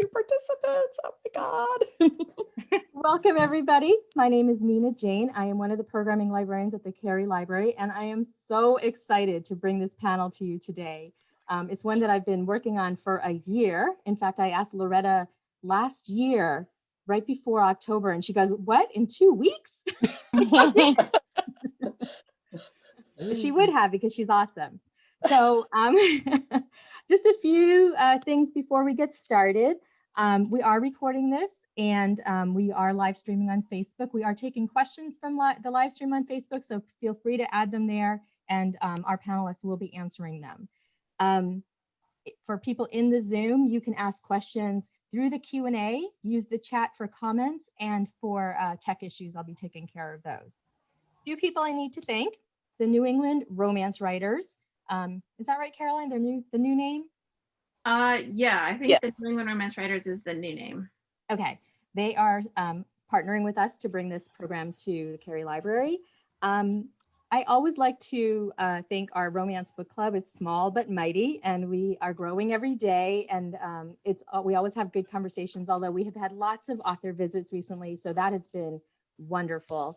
2 participants. Oh my God. Welcome, everybody. My name is Mina Jane. I am one of the programming librarians at the Cary Library, and I am so excited to bring this panel to you today. It's one that I've been working on for a year. In fact, I asked Loretta last year, right before October, and she goes, "What, in 2 weeks?" She would have, because she's awesome. So just a few things before we get started. We are recording this, and we are live streaming on Facebook. We are taking questions from the live stream on Facebook, so feel free to add them there, and our panelists will be answering them. For people in the Zoom, you can ask questions through the Q&A, use the chat for comments, and for tech issues, I'll be taking care of those. A few people I need to thank: the New England romance writers. Is that right, Caroline? The new name? Yeah, I think Yes. the New England Romance Writers is the new name. Okay, they are partnering with us to bring this program to the Cary Library. I always like to thank our romance book club. It's small but mighty, and we are growing every day. And we always have good conversations, although we have had lots of author visits recently, so that has been wonderful.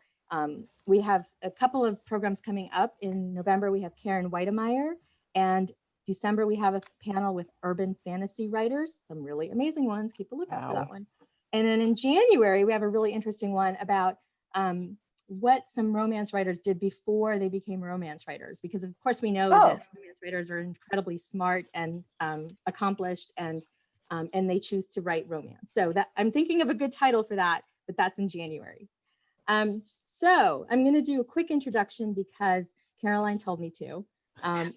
We have a couple of programs coming up. In November, we have Karen Whitemeyer, and December, we have a panel with urban fantasy writers, some really amazing ones. Keep a lookout for that one. And then in January, we have a really interesting one about what some romance writers did before they became romance writers, because of course we know that romance writers are incredibly smart and accomplished, and they choose to write romance. So that I'm thinking of a good title for that, but that's in January. So I'm going to do a quick introduction because Caroline told me to. So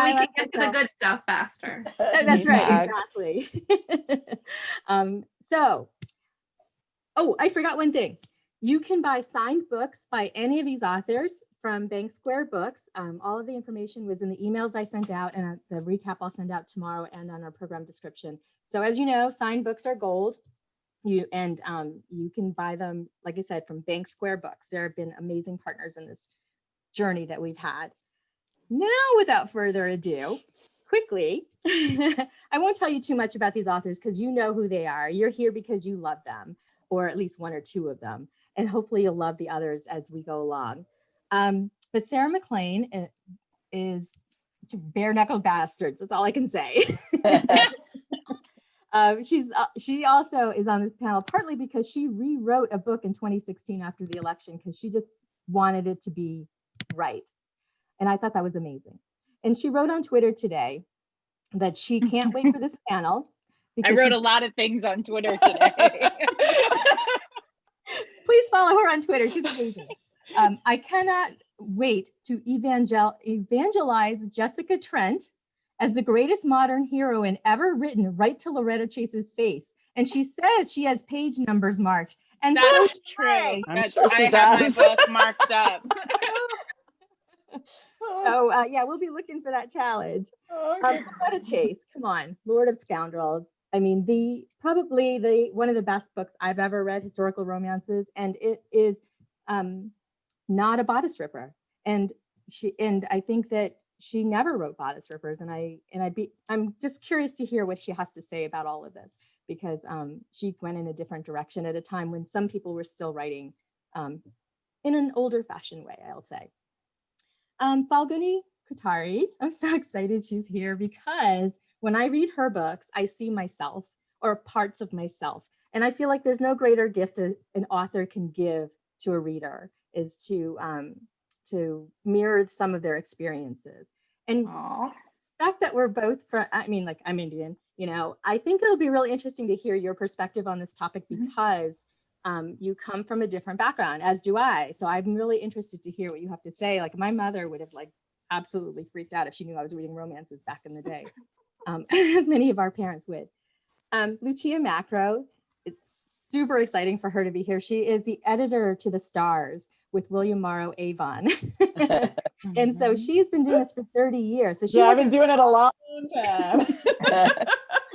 we can get to the good stuff faster. That's right, exactly. I forgot one thing. You can buy signed books by any of these authors from Bank Square Books. All of the information was in the emails I sent out, and the recap I'll send out tomorrow, and on our program description. So as you know, signed books are gold. You can buy them, like I said, from Bank Square Books. There have been amazing partners in this journey that we've had. Now, without further ado, quickly, I won't tell you too much about these authors because you know who they are. You're here because you love them, or at least 1 or 2 of them, and hopefully you'll love the others as we go along. But Sarah MacLean is Bareknuckle Bastards. That's all I can say. She also is on this panel partly because she rewrote a book in 2016 after the election because she just wanted it to be right. And I thought that was amazing. And she wrote on Twitter today that she can't wait for this panel. I wrote a lot of things on Twitter today. Please follow her on Twitter. She's amazing. I cannot wait to evangelize Jessica Trent as the greatest modern heroine ever written right to Loretta Chase's face. And she says she has page numbers marked. And that is true. I have my book marked up. So yeah, we'll be looking for that challenge. Loretta Chase, come on, Lord of Scoundrels. I mean, probably one of the best books I've ever read, historical romances, and it is not a bodice ripper. And I think that she never wrote bodice rippers, and I'm just curious to hear what she has to say about all of this, because she went in a different direction at a time when some people were still writing in an older fashioned way, I'll say. Falguni Kothari, I'm so excited she's here because when I read her books, I see myself or parts of myself. And I feel like there's no greater gift an author can give to a reader is to mirror some of their experiences. And the fact that we're both from, I'm Indian, I think it'll be really interesting to hear your perspective on this topic because you come from a different background, as do I. So I'm really interested to hear what you have to say. Like my mother would have absolutely freaked out if she knew I was reading romances back in the day, as many of our parents would. Lucia Macro, it's super exciting for her to be here. She is the editor to The Stars with Wm Morrow, Avon. And so she's been doing this for 30 years. So I've been doing it a long time.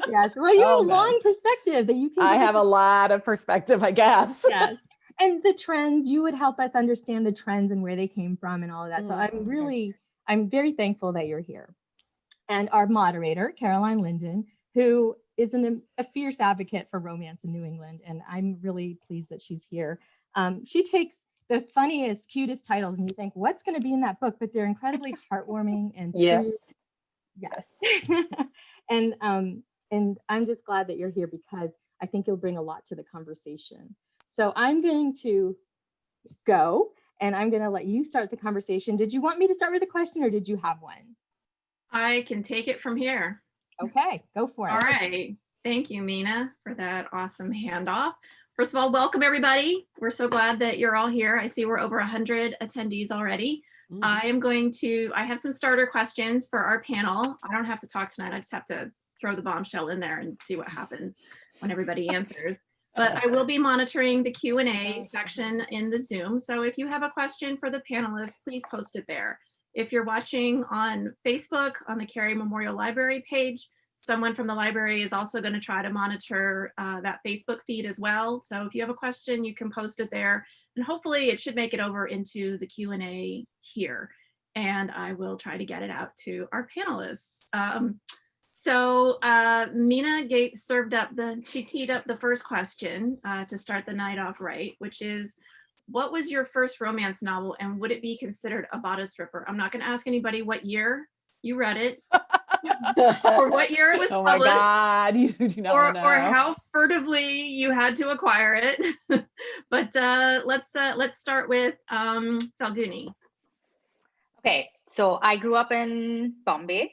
Yes, well, you have a long perspective that you can. I have a lot of perspective, I guess. Yes, and the trends, you would help us understand the trends and where they came from and all of that. So I'm very thankful that you're here. And our moderator, Caroline Linden, who is a fierce advocate for romance in New England. And I'm really pleased that she's here. She takes the funniest, cutest titles and you think, what's going to be in that book? But they're incredibly heartwarming and Yes. Yes. And I'm just glad that you're here because I think you'll bring a lot to the conversation. So I'm going to go and I'm going to let you start the conversation. Did you want me to start with a question or did you have one? I can take it from here. Okay, go for it. All right. Thank you, Mina, for that awesome handoff. First of all, welcome everybody. We're so glad that you're all here. I see we're over 100 attendees already. I have some starter questions for our panel. I don't have to talk tonight. I just have to throw the bombshell in there and see what happens when everybody answers. But I will be monitoring the Q&A section in the Zoom. So if you have a question for the panelists, please post it there. If you're watching on Facebook on the Cary Memorial Library page, someone from the library is also going to try to monitor that Facebook feed as well. So if you have a question, you can post it there and hopefully it should make it over into the Q&A here. And I will try to get it out to our panelists. Mina she teed up the first question to start the night off right, which is, what was your first romance novel and would it be considered a bodice ripper? I'm not going to ask anybody what year you read it or what year it was Oh published. my God, you do not wanna know. Or how furtively you had to acquire it. But let's start with Falguni. Okay, so I grew up in Mumbai.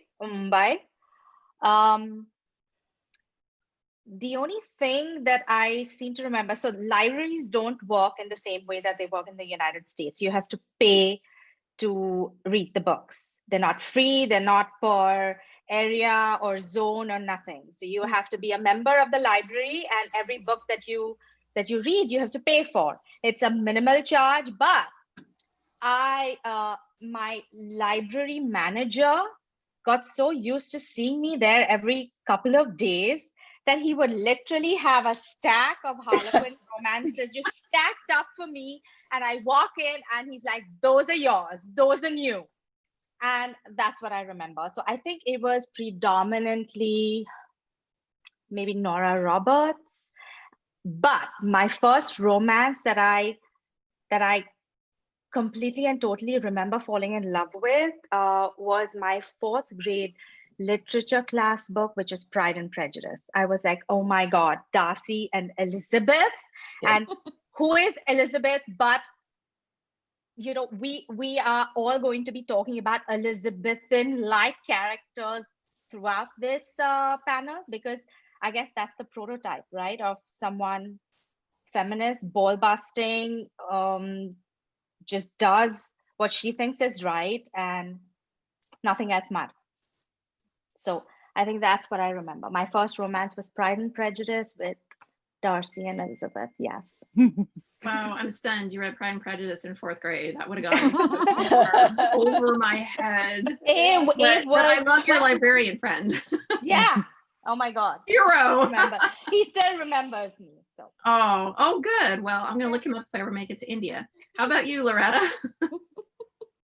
The only thing that I seem to remember, so libraries don't work in the same way that they work in the United States. You have to pay to read the books. They're not free, they're not per area or zone or nothing. So you have to be a member of the library and every book that you read, you have to pay for. It's a minimal charge, but my library manager got so used to seeing me there every couple of days that he would literally have a stack of Harlequin romances just stacked up for me. And I walk in and he's like, those are yours, those are new. And that's what I remember. So I think it was predominantly maybe Nora Roberts. But my first romance that I completely and totally remember falling in love with was my 4th grade literature class book, which is Pride and Prejudice. I was like, oh my God, Darcy and Elizabeth. Yeah. And who is Elizabeth? But, you know, we are all going to be talking about Elizabethan-like characters throughout this panel, because I guess that's the prototype, right? Of someone feminist, ball busting, just does what she thinks is right and nothing else matters. So I think that's what I remember. My first romance was Pride and Prejudice with Darcy and Elizabeth. Yes. Wow, I'm stunned. You read Pride and Prejudice in 4th grade. That would have gone over my head. But I love your librarian friend. Yeah. Oh my God. Hero. He still remembers me. So. Oh, good. Well, I'm going to look him up if I ever make it to India. How about you, Loretta?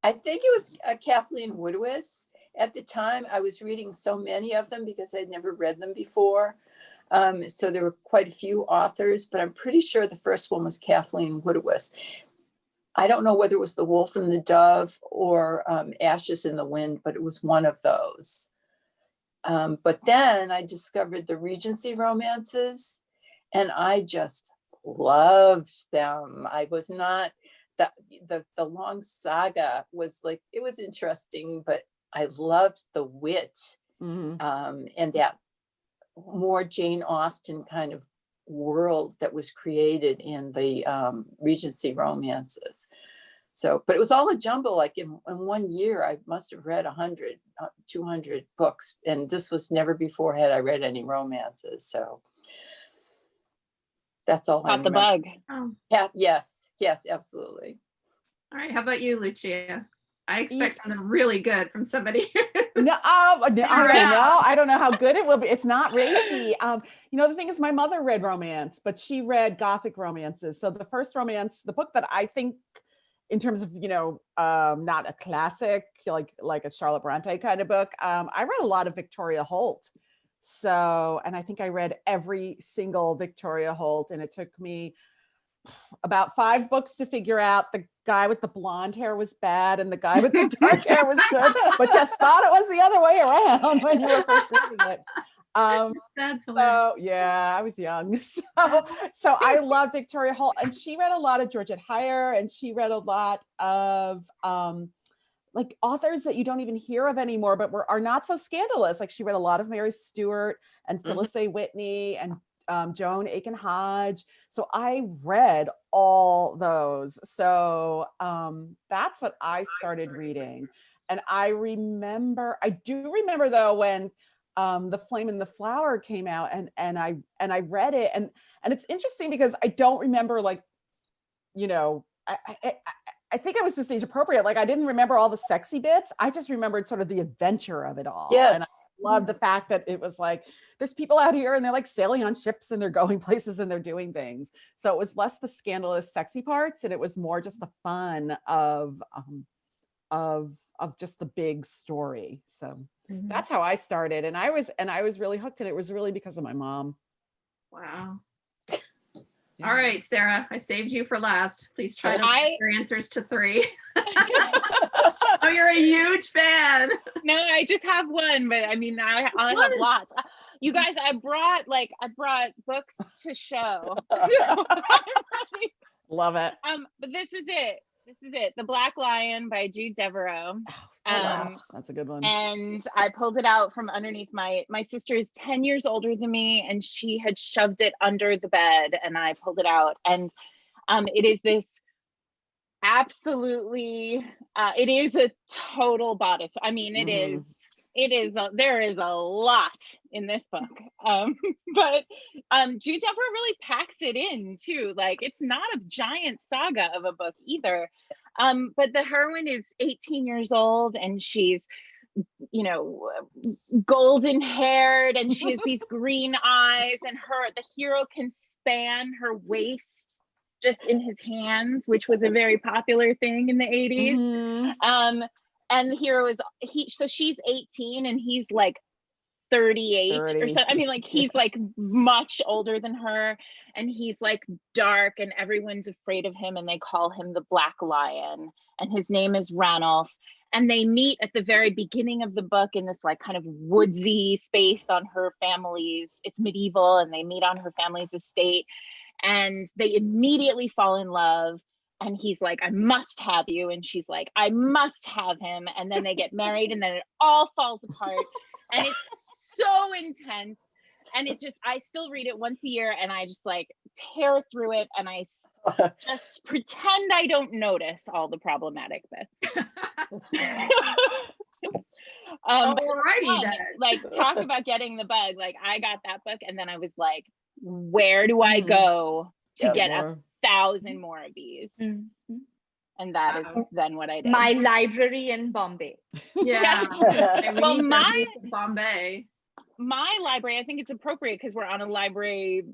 I think it was Kathleen Woodiwiss. At the time, I was reading so many of them because I'd never read them before. So there were quite a few authors, but I'm pretty sure the first one was Kathleen Woodiwiss. I don't know whether it was The Wolf and the Dove or Ashes in the Wind, but it was one of those. But then I discovered the Regency romances and I just loved them. I was not, the long saga was like, it was interesting, but I loved the wit and that more Jane Austen kind of world that was created in the Regency romances. So, but it was all a jumble. Like in 1 year, I must have read 100, 200 books. And this was never before had I read any romances. So that's all I remember. The bug. Oh. Yeah, yes, absolutely. All right. How about you, Lucia? I expect something really good from somebody. No, I don't know how good it will be. It's not racy. You know, the thing is, my mother read romance, but she read Gothic romances. So the first romance, the book that I think, in terms of, you know, not a classic, like a Charlotte Bronte kind of book, I read a lot of Victoria Holt. So, and I think I read every single Victoria Holt, and it took me about 5 books to figure out the guy with the blonde hair was bad and the guy with the dark hair was good, but you thought it was the other way around when you were first reading it. That's hilarious. So yeah, I was young. So I love Victoria Holt, and she read a lot of Georgette Heyer, and she read a lot of like authors that you don't even hear of anymore, but are not so scandalous. Like she read a lot of Mary Stewart and Phyllis A. Whitney and Joan Aiken Hodge. So I read all those. So that's what I started reading. And I do remember though, when The Flame and the Flower came out, and I read it, and it's interesting because I don't remember, like, you know, I think I was just age appropriate. Like I didn't remember all the sexy bits. I just remembered sort of the adventure of it all. Yes. And I love the fact that it was like, there's people out here and they're like sailing on ships and they're going places and they're doing things. So it was less the scandalous sexy parts, and it was more just the fun of just the big story. So that's how I started. And I was really hooked, and it was really because of my mom. Wow. Yeah. All right, Sarah, I saved you for last. Please try to get your answers to 3. Oh, you're a huge fan. No, I just have one, but I mean, I have lots. You guys, I brought books to show. Love it. But this is it. The Black Lion by Jude Devereaux. Wow. That's a good one. And I pulled it out from underneath my sister is 10 years older than me, and she had shoved it under the bed, and I pulled it out. And it is this absolutely, it is a total bodice. I mean, there is a lot in this book. But Jude Devereaux really packs it in too. Like, it's not a giant saga of a book either. But the heroine is 18 years old, and she's, you know, golden haired, and she has these green eyes, and the hero can span her waist just in his hands, which was a very popular thing in the 80s. And the hero so she's 18 and he's like 38 or something. I mean, like, he's like much older than her, and he's like dark, and everyone's afraid of him, and they call him the Black Lion, and his name is Ranulph. And they meet at the very beginning of the book in this like kind of woodsy space on her family's, it's medieval, and they meet on her family's estate, and they immediately fall in love. And he's like, I must have you. And she's like, I must have him. And then they get married, and then it all falls apart. And it's so intense. And I still read it once a year, and I just like tear through it, and I just pretend I don't notice all the problematic bits. Alrighty then. Like, talk about getting the bug. Like, I got that book, and then I was like, where do I go to get 1,000 more of these? And that is then what I did. My library in Bombay. Yeah. Well, Bombay. My library, I think it's appropriate because we're on a library,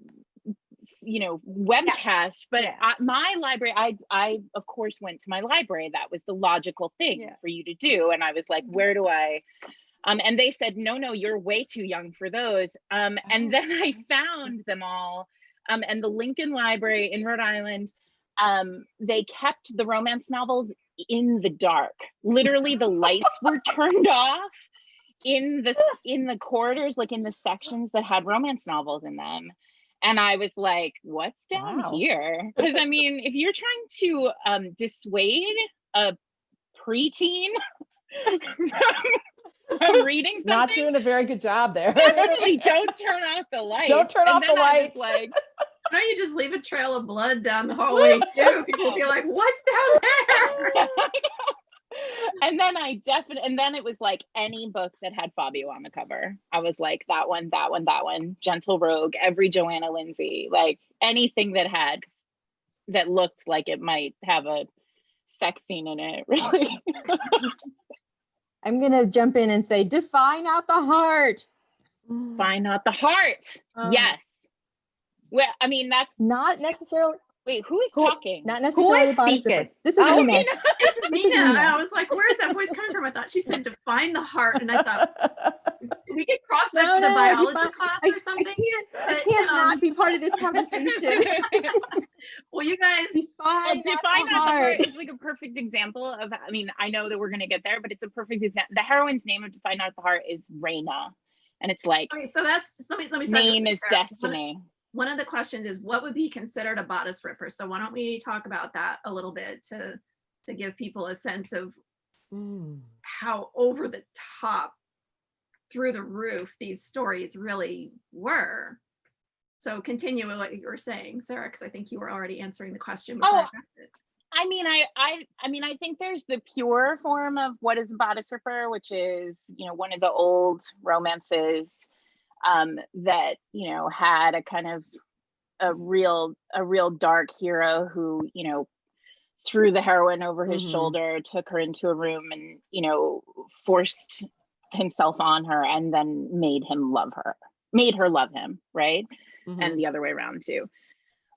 you know, webcast, but my library, I of course went to my library. That was the logical thing for you to do. And I was like, where do I, and they said, no, you're way too young for those. And then I found them all. And the Lincoln Library in Rhode Island, they kept the romance novels in the dark. Literally, the lights were turned off in the corridors, like in the sections that had romance novels in them. And I was like, what's down here? Because I mean, if you're trying to dissuade a preteen from reading something, not doing a very good job there. Definitely don't turn off the lights. Don't turn off the lights. Like, why don't you just leave a trail of blood down the hallway too? People will be like, what's down there? And then it was like any book that had Fabio on the cover. I was like, that one, Gentle Rogue, every Johanna Lindsey, like anything that looked like it might have a sex scene in it, really. I'm going to jump in and say, define out the heart. Find out the heart. Yes. Well, I mean, that's not necessarily Wait, who is Who- talking? Not Who necessarily is Bodice speaking? Ripper. This is Oh, Nina. Nina. It's This is Nina. Nina. I was like, where's that voice coming from? I thought she said define the heart. And I thought, did we get crossed up to the biology class or something? I can't not be part of this conversation. Well, you guys, Well, Define Define the Not the Heart heart. is like a perfect example of, I mean, I know that we're going to get there, but it's a perfect example. The heroine's name of Define Not the Heart is Raina. And it's like, okay, so that's, let me start name with is Sarah. destiny. One of the questions is what would be considered a bodice ripper? So why don't we talk about that a little bit to give people a sense of how over the top, through the roof these stories really were. So continue with what you were saying, Sarah, because I think you were already answering the question before I asked it. I mean, I think there's the pure form of what is a bodice ripper, which is, you know, one of the old romances that, you know, had a kind of a real dark hero who, you know, threw the heroine over his shoulder, took her into a room and, you know, forced himself on her and then made her love him, right? And the other way around too.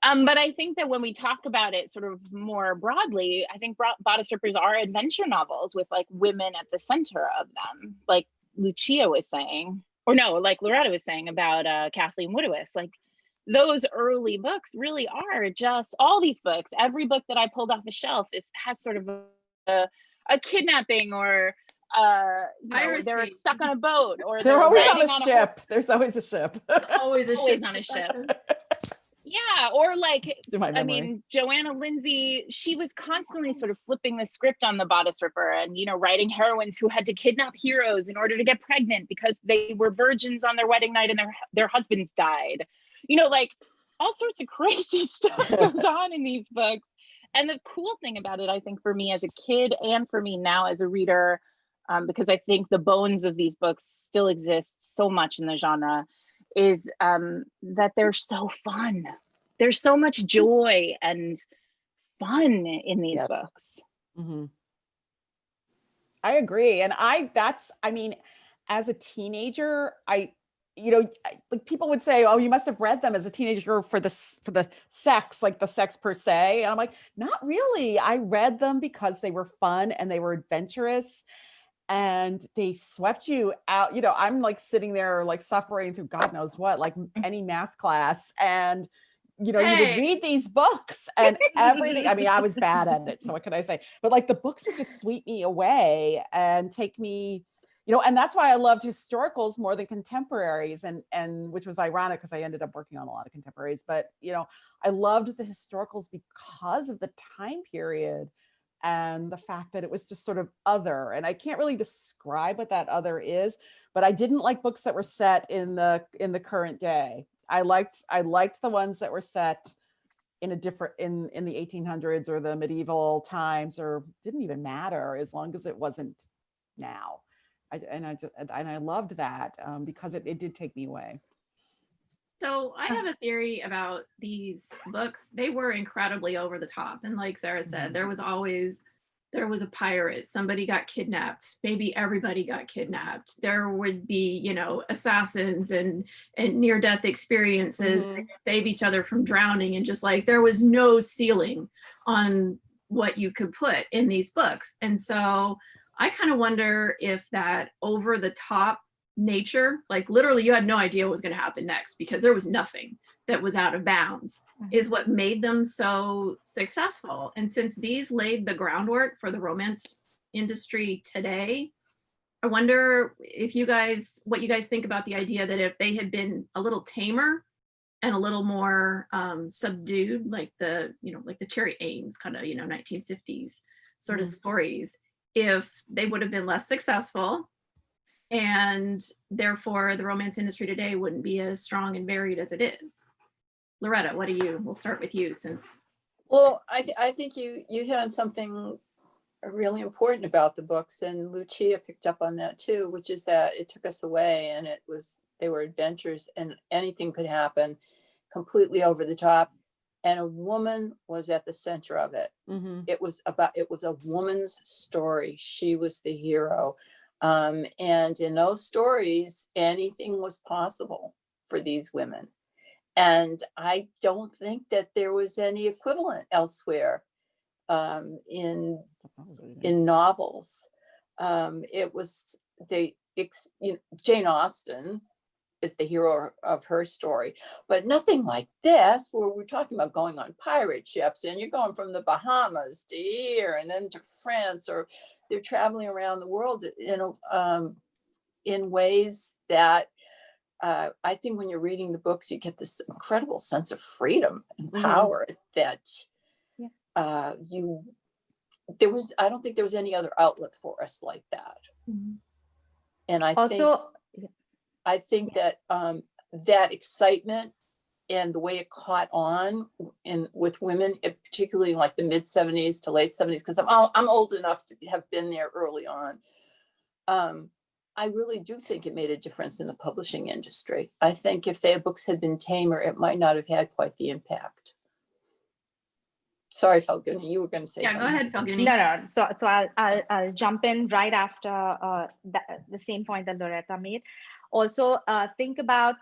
But I think that when we talk about it sort of more broadly, I think bodice rippers are adventure novels with like women at the center of them, like Lucia was saying, or no, like Loretta was saying about Kathleen Woodiwiss. Like those early books really are just all these books. Every book that I pulled off the shelf has sort of a kidnapping or you know, they're stuck on a boat or they're always on riding a ship. There's always a ship. Always on a ship. Yeah, or like, I memory. mean, Johanna Lindsey, she was constantly sort of flipping the script on the Bodice Ripper and, you know, writing heroines who had to kidnap heroes in order to get pregnant because they were virgins on their wedding night and their husbands died. You know, like all sorts of crazy stuff goes on in these books. And the cool thing about it, I think for me as a kid and for me now as a reader, because I think the bones of these books still exist so much in the genre, is that they're so fun. There's so much joy and fun in these books. I agree. And I mean, as a teenager, like people would say, oh, you must have read them as a teenager for the sex, like the sex per se. And I'm like, not really. I read them because they were fun and they were adventurous and they swept you out. You know, I'm like sitting there like suffering through God knows what, like any math class. And, you know, you would read these books and everything. I mean, I was bad at it. So what could I say? But like the books would just sweep me away and take me, you know, and that's why I loved historicals more than contemporaries, and which was ironic because I ended up working on a lot of contemporaries. But, you know, I loved the historicals because of the time period and the fact that it was just sort of other. And I can't really describe what that other is, but I didn't like books that were set in the current day. I liked the ones that were set in a different in the 1800s or the medieval times, or didn't even matter as long as it wasn't now. I loved that because it did take me away. So I have a theory about these books. They were incredibly over the top. And like Sarah said, there was a pirate, somebody got kidnapped, maybe everybody got kidnapped. There would be, you know, assassins and near-death experiences, they save each other from drowning, and just like there was no ceiling on what you could put in these books. And so I kind of wonder if that over the top nature, like literally you had no idea what was going to happen next because there was nothing that was out of bounds, is what made them so successful. And since these laid the groundwork for the romance industry today, I wonder if what you guys think about the idea that if they had been a little tamer and a little more subdued, like the Cherry Ames kind of, 1950s sort of stories, if they would have been less successful, and therefore the romance industry today wouldn't be as strong and varied as it is. Loretta, we'll start with you since. Well, I think you hit on something really important about the books, and Lucia picked up on that too, which is that it took us away, and they were adventures and anything could happen, completely over the top. And a woman was at the center of it. It was a woman's story. She was the hero. And in those stories, anything was possible for these women. And I don't think that there was any equivalent elsewhere in novels. It was Jane Austen is the hero of her story, but nothing like this, where we're talking about going on pirate ships and you're going from the Bahamas to here and then to France, or they're traveling around the world in ways that I think when you're reading the books, you get this incredible sense of freedom and power that I don't think there was any other outlet for us like that. And I think that that excitement and the way it caught on with women, particularly in like the mid 70s to late 70s, because I'm old enough to have been there early on. I really do think it made a difference in the publishing industry. I think if their books had been tamer, it might not have had quite the impact. Sorry, Falguni, you were going to say something. Go ahead, Falguni. No. So I'll jump in right after the same point that Loretta made. Also, think about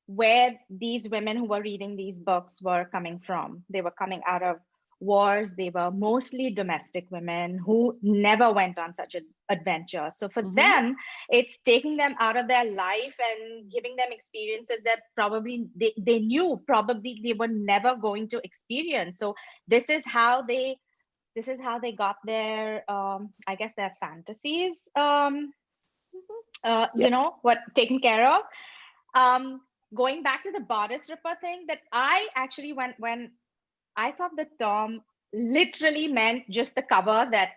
where these women who were reading these books were coming from. They were coming out of wars. They were mostly domestic women who never went on such an adventure. So for them, it's taking them out of their life and giving them experiences that probably they knew probably they were never going to experience. So this is how they got their I guess their fantasies you know what, taken care of. Going back to the bodice ripper thing, that I actually when I thought the term literally meant just the cover, that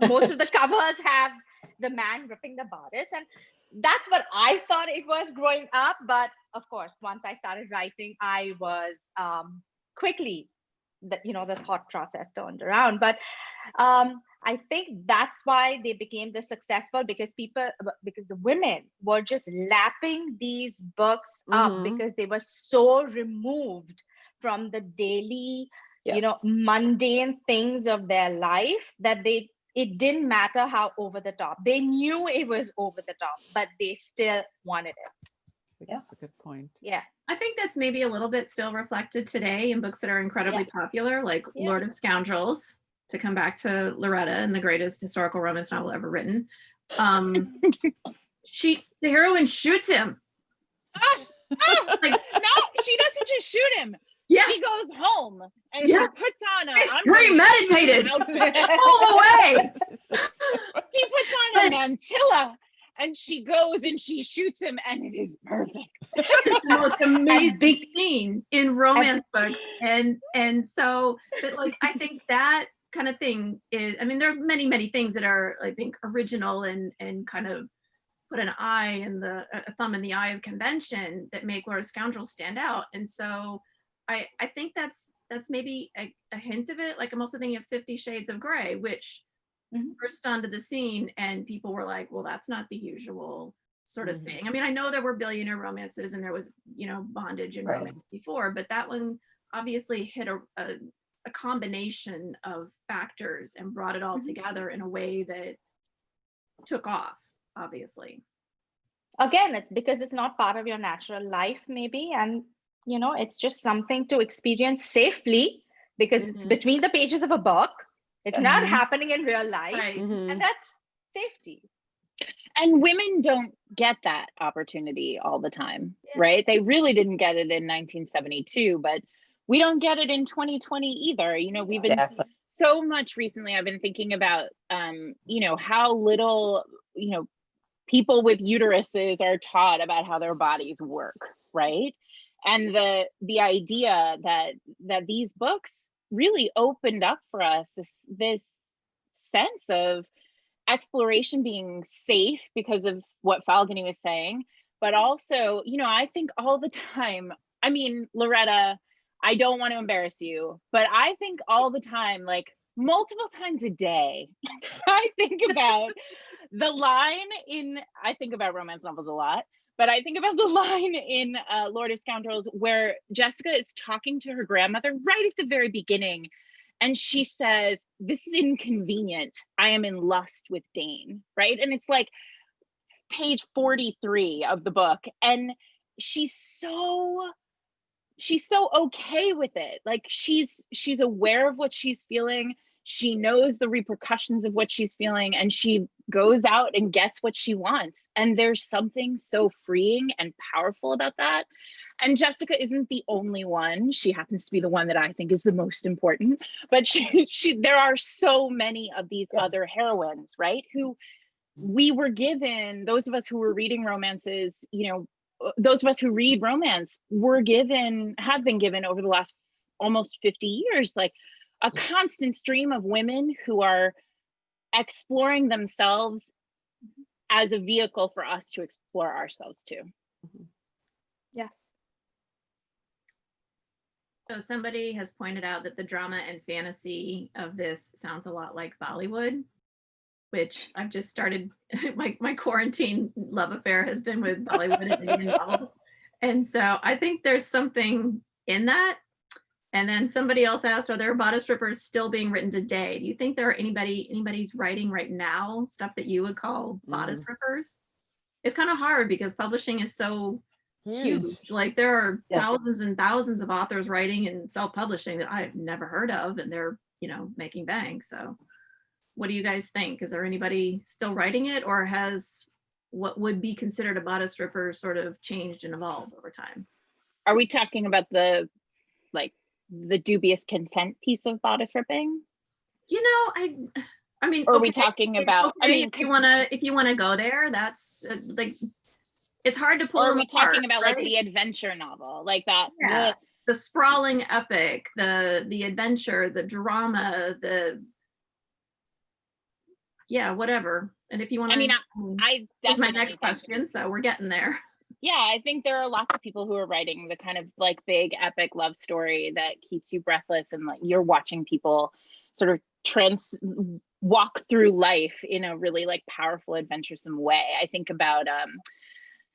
most of the covers have the man ripping the bodice, and that's what I thought it was growing up. But of course, once I started writing, I was quickly the thought process turned around. But I think that's why they became this successful, because the women were just lapping these books up because they were so removed from the daily, mundane things of their life that it didn't matter how over the top. They knew it was over the top, but they still wanted it. Yeah, that's a good point. Yeah. I think that's maybe a little bit still reflected today in books that are incredibly popular, like Lord of Scoundrels, to come back to Loretta and the greatest historical romance novel ever written. The heroine shoots him. No, she doesn't just shoot him. Yeah. She goes home and she puts on it's premeditated all the way. She puts on a mantilla and she goes and she shoots him, and it is perfect. It's the most amazing scene in romance books. And so, but like, I think that kind of thing is, I mean, there are many, many things that are, I think, original and kind of put an eye in a thumb in the eye of convention that make Lord of Scoundrels stand out. And so I think that's maybe a hint of it. Like, I'm also thinking of 50 Shades of Grey, which burst onto the scene and people were like, well, that's not the usual sort of thing. I mean, I know there were billionaire romances and there was, bondage and romance before, but that one obviously hit a combination of factors and brought it all together in a way that took off, obviously. Again, it's because it's not part of your natural life, maybe, and it's just something to experience safely, because it's between the pages of a book. It's not happening in real life, and that's safety. And women don't get that opportunity all the time, right? They really didn't get it in 1972, but we don't get it in 2020 either. We've been so much recently, I've been thinking about, how little, people with uteruses are taught about how their bodies work, right? And the idea that these books really opened up for us this sense of exploration being safe because of what Falguni was saying, but also, I think all the time, I mean, Loretta, I don't want to embarrass you, but I think all the time, like multiple times a day, I think about the line I think about romance novels a lot, but I think about the line in Lord of Scoundrels where Jessica is talking to her grandmother right at the very beginning. And she says, "This is inconvenient. I am in lust with Dane," right? And it's like page 43 of the book. And she's so she's so okay with it. Like she's aware of what she's feeling. She knows the repercussions of what she's feeling, and she goes out and gets what she wants. And there's something so freeing and powerful about that. And Jessica isn't the only one. She happens to be the one that I think is the most important. But there are so many of these other heroines, right? Who we were given, those of us who were reading romances, you know, those of us who read romance have been given over the last almost 50 years, like a constant stream of women who are exploring themselves as a vehicle for us to explore ourselves too. Yes. So somebody has pointed out that the drama and fantasy of this sounds a lot like Bollywood, which I've just started, my quarantine love affair has been with Bollywood and Indian novels. And so I think there's something in that. And then somebody else asked, are there bodice rippers still being written today? Do you think there are anybody's writing right now stuff that you would call bodice rippers? It's kind of hard because publishing is so huge. Like there are thousands and thousands of authors writing and self-publishing that I've never heard of, and they're, you know, making bank. So what do you guys think? Is there anybody still writing it, or has what would be considered a bodice ripper sort of changed and evolved over time? Are we talking about the dubious consent piece of bodice ripping? You know, I mean, or are we talking about, okay, I mean, if you want to go there, that's like, it's hard to pull. Or are we apart, talking about right? like the adventure novel, like that? Yeah. The sprawling epic, the adventure, the drama, whatever. And if you want to, I mean, I that's my next question, so we're getting there. Yeah, I think there are lots of people who are writing the kind of like big epic love story that keeps you breathless, and like you're watching people sort of walk through life in a really like powerful, adventuresome way. I think about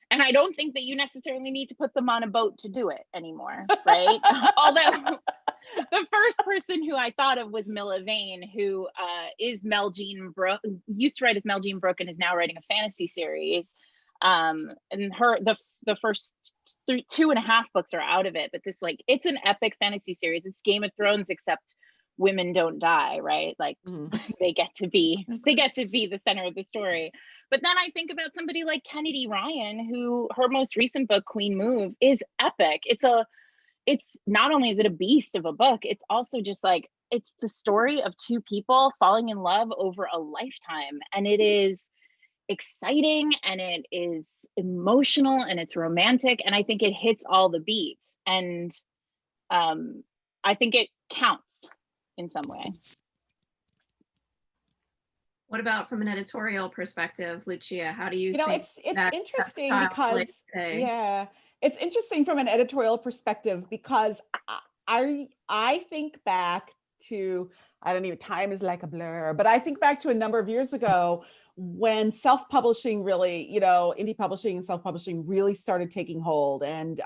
and I don't think that you necessarily need to put them on a boat to do it anymore, right? Although the first person who I thought of was Milla Vane, who is Mel Jean Brooke, used to write as Mel Jean Brooke and is now writing a fantasy series. And the first 2.5 books are out of it, but this, like, it's an epic fantasy series. It's Game of Thrones, except women don't die, right? Like they get to be the center of the story. But then I think about somebody like Kennedy Ryan, who her most recent book, Queen Move, is epic. It's not only is it a beast of a book, it's also just like, it's the story of two people falling in love over a lifetime. And it is exciting, and it is emotional, and it's romantic. And I think it hits all the beats. And I think it counts in some way. What about from an editorial perspective, Lucia? How do you know, think it's interesting because it's interesting from an editorial perspective, because I think back to, I don't even, time is like a blur, but I think back to a number of years ago when self-publishing really, you know, indie publishing and self-publishing really started taking hold. And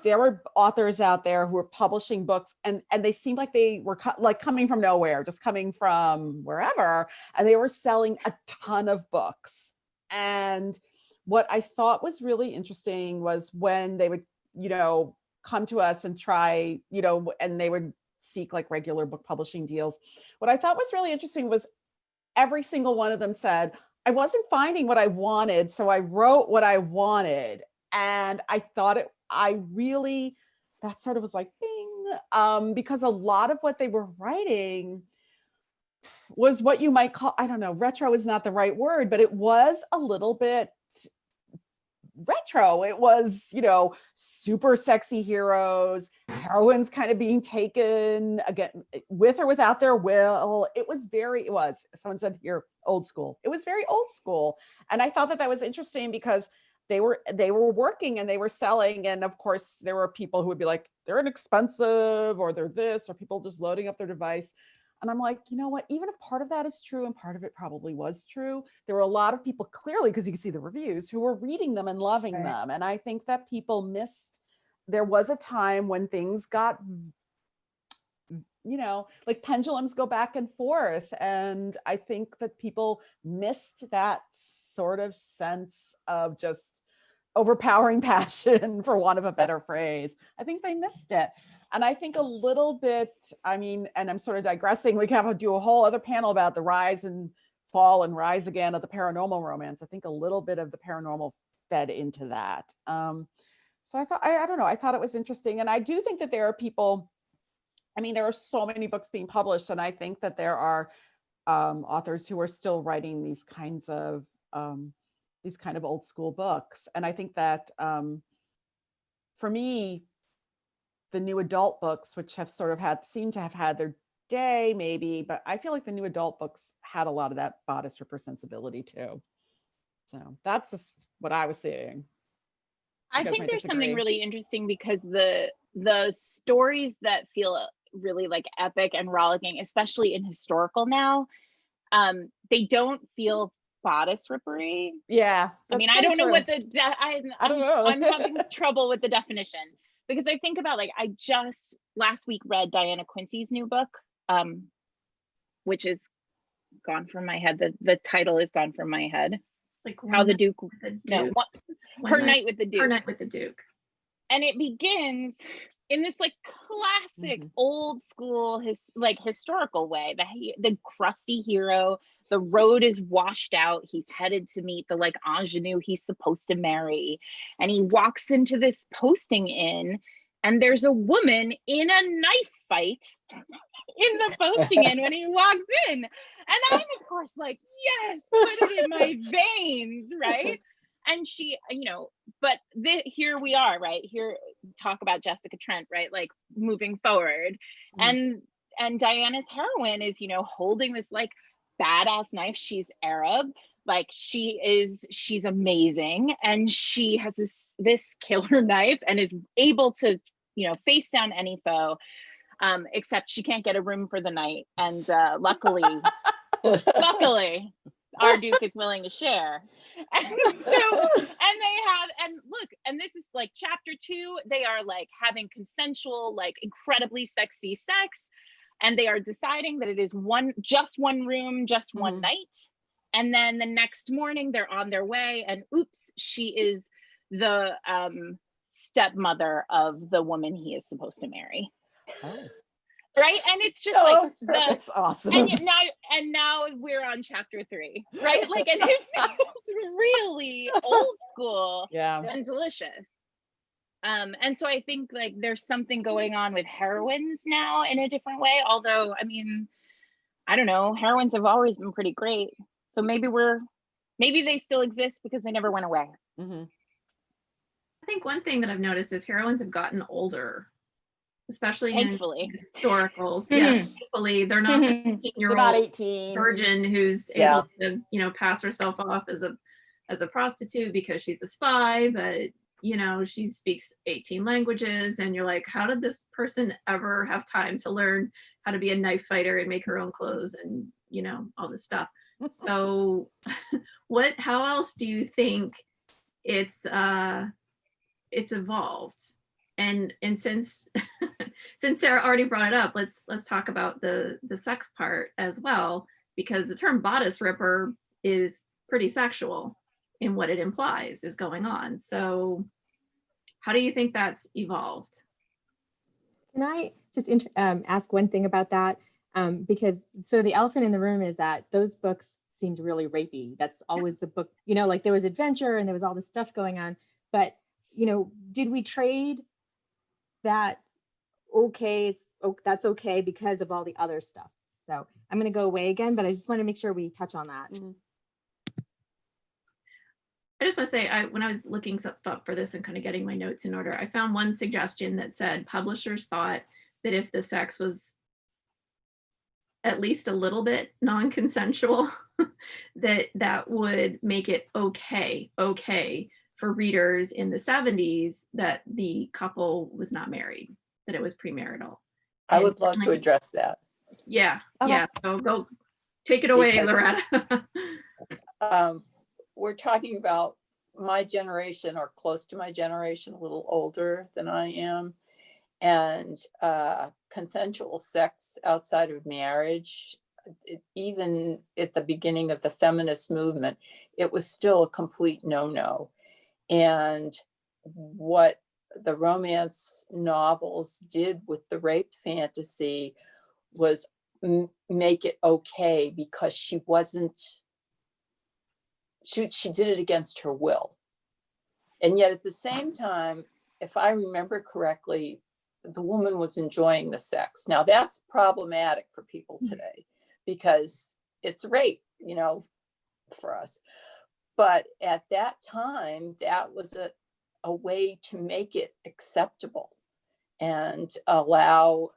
there were authors out there who were publishing books, and they seemed like they were coming from nowhere, just coming from wherever, and they were selling a ton of books. And what I thought was really interesting was when they would, you know, come to us and try, you know, and they would seek like regular book publishing deals. What I thought was really interesting was every single one of them said, I wasn't finding what I wanted, so I wrote what I wanted. And I thought that sort of was like, bing, because a lot of what they were writing was what you might call, I don't know, retro is not the right word, but it was a little bit retro. It was, you know, super sexy heroes, heroines kind of being taken again with or without their will. It was someone said here, old school. It was very old school. And I thought that was interesting because they were working and they were selling. And of course there were people who would be like, they're inexpensive, or they're this, or people just loading up their device. And I'm like, you know what, even if part of that is true, and part of it probably was true, there were a lot of people, clearly, because you can see the reviews, who were reading them and loving them. And I think that people missed, there was a time when things got, you know, like pendulums go back and forth. And I think that people missed that sort of sense of just overpowering passion, for want of a better phrase. I think they missed it. And I think a little bit, I mean, and I'm sort of digressing, we can do a whole other panel about the rise and fall and rise again of the paranormal romance. I think a little bit of the paranormal fed into that. So I thought, I don't know, I thought it was interesting. And I do think that there are people, I mean, there are so many books being published, and I think that there are authors who are still writing these kind of old school books. And I think that for me, the new adult books, which have sort of seem to have had their day maybe, but I feel like the new adult books had a lot of that bodice ripper sensibility too. So that's just what I was seeing. I think there's something really interesting, because the stories that feel really like epic and rollicking, especially in historical now, they don't feel bodice rippery. Yeah. I mean, I don't know what I don't know. I'm having trouble with the definition, because I think about, like, I just last week read Diana Quincy's new book, which is gone from my head. The title is gone from my head. Like How the Duke, no, Her Night with the Duke. Her Night with the Duke. And it begins in this like classic old school historical way. The crusty hero, the road is washed out. He's headed to meet the like ingenue he's supposed to marry. And he walks into this posting inn, and there's a woman in a knife fight in the posting inn when he walks in. And I'm of course like, yes, put it in my veins, right? And she, but here we are, right? Here, talk about Jessica Trent, right? Like moving forward. And Diana's heroine is, holding this like badass knife. She's Arab. Like she's amazing. And she has this killer knife and is able to, face down any foe. Except she can't get a room for the night. And luckily, our Duke is willing to share. And this is like chapter 2. They are like having consensual, like incredibly sexy sex. And they are deciding that it is just one room, just one night. And then the next morning they're on their way, and oops, she is the stepmother of the woman he is supposed to marry. Oh. Right? And it's just that's awesome. And now we're on chapter 3, right? Like, and it feels really old school and delicious. And so I think like there's something going on with heroines now in a different way. Although, I mean, I don't know, heroines have always been pretty great. So maybe they still exist because they never went away. I think one thing that I've noticed is heroines have gotten older, especially thankfully. In historicals. Yeah, thankfully they're not the 18-year-old virgin who's able to, pass herself off as a prostitute because she's a spy, but she speaks 18 languages, and you're like, how did this person ever have time to learn how to be a knife fighter and make her own clothes and all this stuff? So how else do you think it's evolved? And since Sarah already brought it up, let's talk about the sex part as well, because the term bodice ripper is pretty sexual in what it implies is going on. So how do you think that's evolved? Can I just ask one thing about that? Because the elephant in the room is that those books seemed really rapey. That's always the book, like there was adventure and there was all this stuff going on, but did we trade that? Okay, that's okay because of all the other stuff. So I'm going to go away again, but I just want to make sure we touch on that. I just want to say, when I was looking stuff up for this and kind of getting my notes in order, I found one suggestion that said publishers thought that if the sex was at least a little bit non-consensual, that would make it okay for readers in the 70s that the couple was not married, that it was premarital. I would love to address that. Yeah, so go take it away, Loretta. We're talking about my generation, or close to my generation, a little older than I am, and consensual sex outside of marriage. Even at the beginning of the feminist movement, it was still a complete no-no. And what the romance novels did with the rape fantasy was make it okay, because she did it against her will. And yet at the same time, if I remember correctly, the woman was enjoying the sex. Now that's problematic for people today because it's rape, you know, for us. But at that time, that was a way to make it acceptable and allow,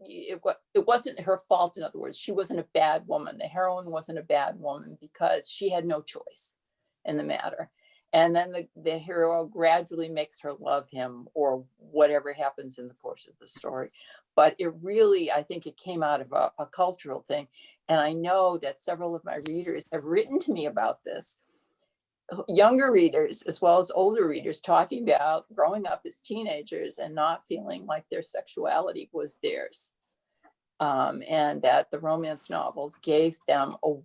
it wasn't her fault. In other words, she wasn't a bad woman. The heroine wasn't a bad woman because she had no choice in the matter. And then the hero gradually makes her love him, or whatever happens in the course of the story. But it really, I think it came out of a cultural thing. And I know that several of my readers have written to me about this, younger readers as well as older readers, talking about growing up as teenagers and not feeling like their sexuality was theirs. And that the romance novels gave them a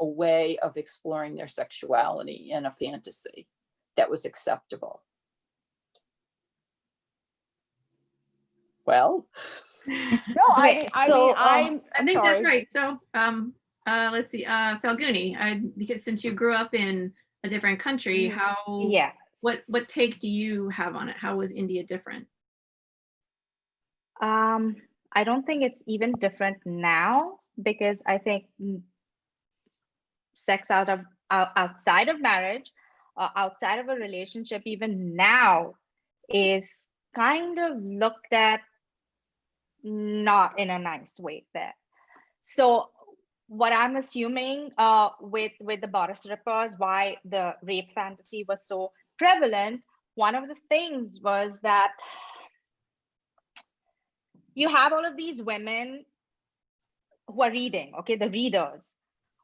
way of exploring their sexuality in a fantasy that was acceptable. Well, No, I think sorry. that's right. So let's see, Falguni, because since you grew up in a different country, what take do you have on it? How was India different? I don't think it's even different now, because I think sex outside of marriage, outside of a relationship, even now, is kind of looked at not in a nice way there. So what I'm assuming with the Bodice rippers, why the rape fantasy was so prevalent, one of the things was that you have all of these women who are reading, okay, the readers,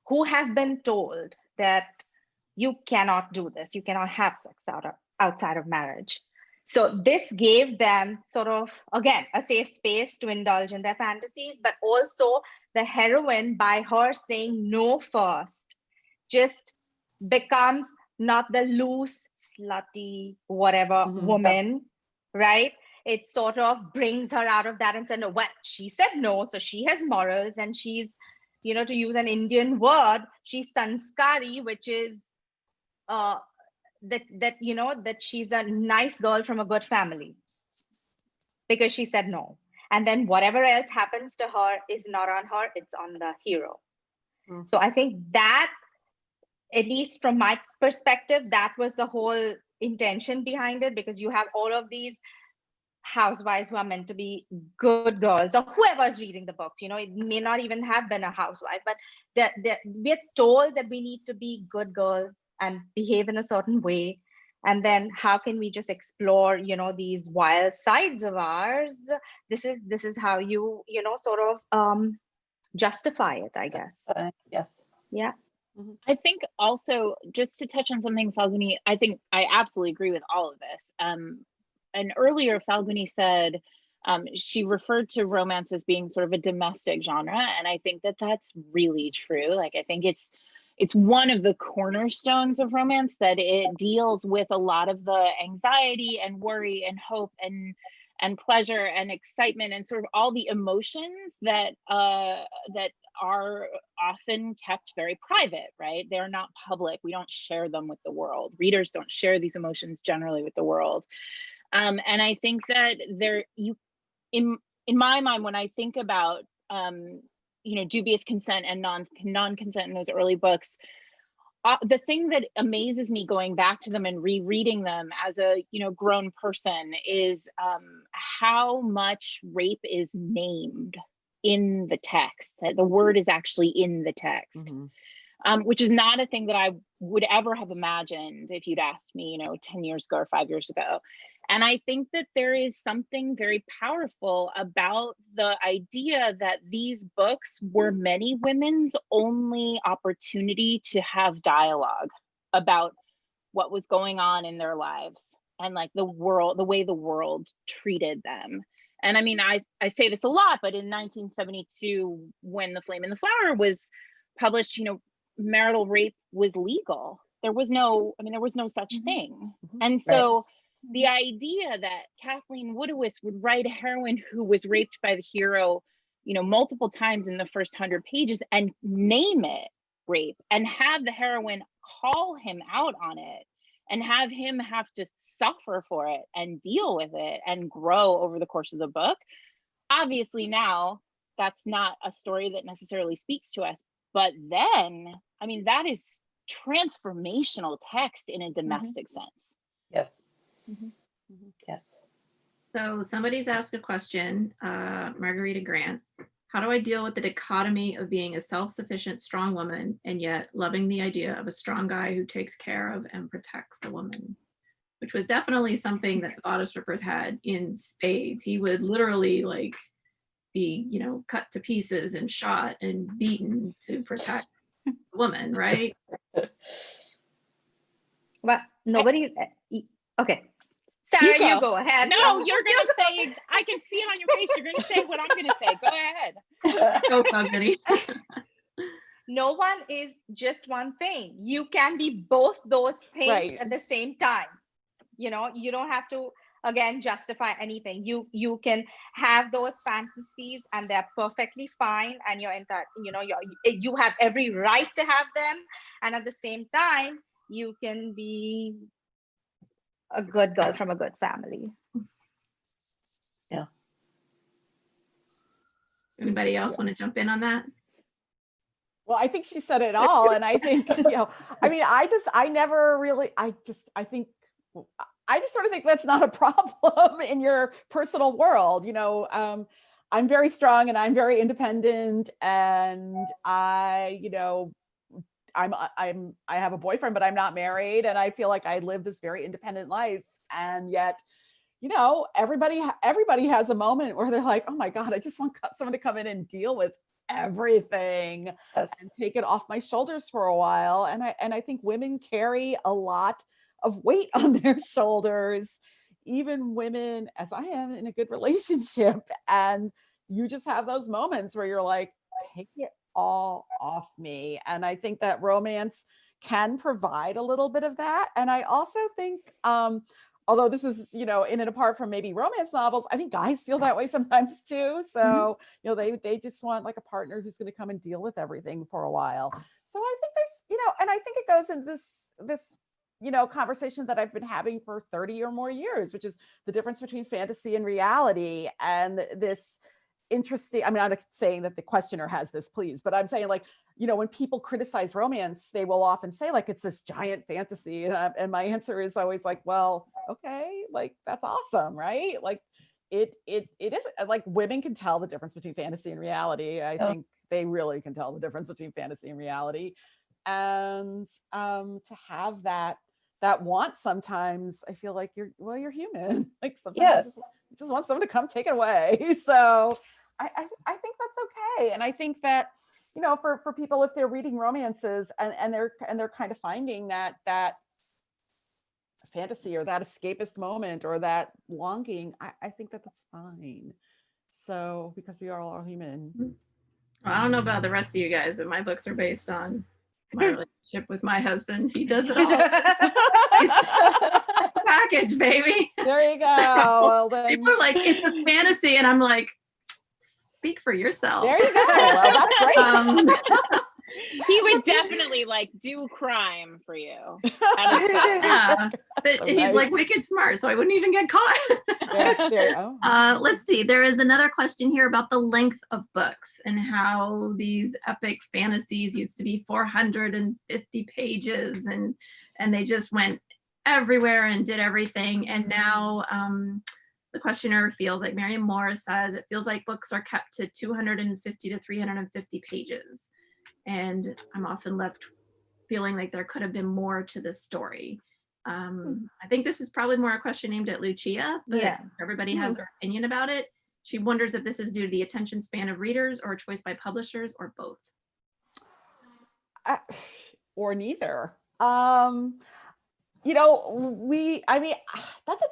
who have been told that you cannot do this, you cannot have sex outside of marriage. So this gave them sort of, again, a safe space to indulge in their fantasies, but also the heroine, by her saying no first, just becomes not the loose, slutty, whatever woman, right? It sort of brings her out of that and said, no, well, she said no, so she has morals, and she's, you know, to use an Indian word, she's sanskari, which is that she's a nice girl from a good family because she said no. And then whatever else happens to her is not on her, it's on the hero. So I think that, at least from my perspective, that was the whole intention behind it, because you have all of these housewives who are meant to be good girls, or whoever's reading the books, you know, it may not even have been a housewife, but we're told that we need to be good girls and behave in a certain way. And then how can we just explore, you know, these wild sides of ours? This is how you know, sort of justify it, I guess. Yes. Yeah. I think also, just to touch on something, Falguni, I think I absolutely agree with all of this. And earlier, Falguni said she referred to romance as being sort of a domestic genre. And I think that that's really true. Like, I think it's one of the cornerstones of romance, that it deals with a lot of the anxiety and worry and hope and pleasure and excitement and sort of all the emotions that are often kept very private, right? They're not public. We don't share them with the world. Readers don't share these emotions generally with the world. And I think that in my mind, when I think about dubious consent and non-consent in those early books, the thing that amazes me going back to them and rereading them as a grown person is how much rape is named in the text. That the word is actually in the text. Which is not a thing that I would ever have imagined if you'd asked me, 10 years ago or 5 years ago. And I think that there is something very powerful about the idea that these books were many women's only opportunity to have dialogue about what was going on in their lives and like the way the world treated them. And I mean, I say this a lot, but in 1972, when The Flame and the Flower was published, marital rape was legal. There was no such thing. And Right. so the idea that Kathleen Woodiwiss would write a heroine who was raped by the hero, multiple times in the first 100 pages and name it rape and have the heroine call him out on it and have him have to suffer for it and deal with it and grow over the course of the book. Obviously now that's not a story that necessarily speaks to us, but then, that is transformational text in a domestic sense. Yes. Yes. So somebody's asked a question, Margarita Grant. How do I deal with the dichotomy of being a self-sufficient, strong woman and yet loving the idea of a strong guy who takes care of and protects the woman? Which was definitely something that the Bodice Rippers had in spades. He would literally be, cut to pieces and shot and beaten to protect the woman, right? But nobody's okay. Sarah, you go ahead. No, you're gonna say. I can see it on your face. You're gonna say what I'm gonna say. Go ahead. Go, Falguni. No one is just one thing. You can be both those things Right. at the same time. You don't have to again justify anything. You can have those fantasies and they're perfectly fine, and you're entire. You have every right to have them, and at the same time, you can be a good girl from a good family. Yeah. Anybody else want to jump in on that? Well, I think she said it all. And I think, I just sort of think that's not a problem in your personal world. I'm very strong and I'm very independent, and I have a boyfriend, but I'm not married. And I feel like I live this very independent life. And yet, everybody has a moment where they're like, oh my God, I just want someone to come in and deal with everything and take it off my shoulders for a while. And I think women carry a lot of weight on their shoulders, even women, as I am, in a good relationship. And you just have those moments where you're like, take it all off me. And I think that romance can provide a little bit of that. And I also think, although this is, in and apart from maybe romance novels, I think guys feel that way sometimes too. So, they just want like a partner who's going to come and deal with everything for a while. So I think there's, and I think it goes in this conversation that I've been having for 30 or more years, which is the difference between fantasy and reality. And this interesting, I'm not saying that the questioner has this, please, but I'm saying when people criticize romance, they will often say it's this giant fantasy. And my answer is always well, okay, that's awesome, right? It isn't women can tell the difference between fantasy and reality. I think they really can tell the difference between fantasy and reality. And to have that want sometimes, I feel like you're human. Sometimes you just want someone to come take it away. So I think that's okay. And I think that, for people, if they're reading romances and they're kind of finding that fantasy or that escapist moment or that longing, I think that that's fine. So, because we are all human. Well, I don't know about the rest of you guys, but my books are based on my relationship with my husband. He does it all. Package, baby. There you go. Well, then... People are like, it's a fantasy, and I'm like, speak for yourself. There you go. Well, that's great. He would definitely do crime for you. Yeah, but so he's nice. Wicked smart, so I wouldn't even get caught. Let's see. There is another question here about the length of books and how these epic fantasies used to be 450 pages, and they just went everywhere and did everything. And now the questioner feels like Wm Morrow says it feels like books are kept to 250 to 350 pages. And I'm often left feeling like there could have been more to this story. I think this is probably more a question aimed at Lucia, but everybody has their opinion about it. She wonders if this is due to the attention span of readers or a choice by publishers or both. Or neither. That's a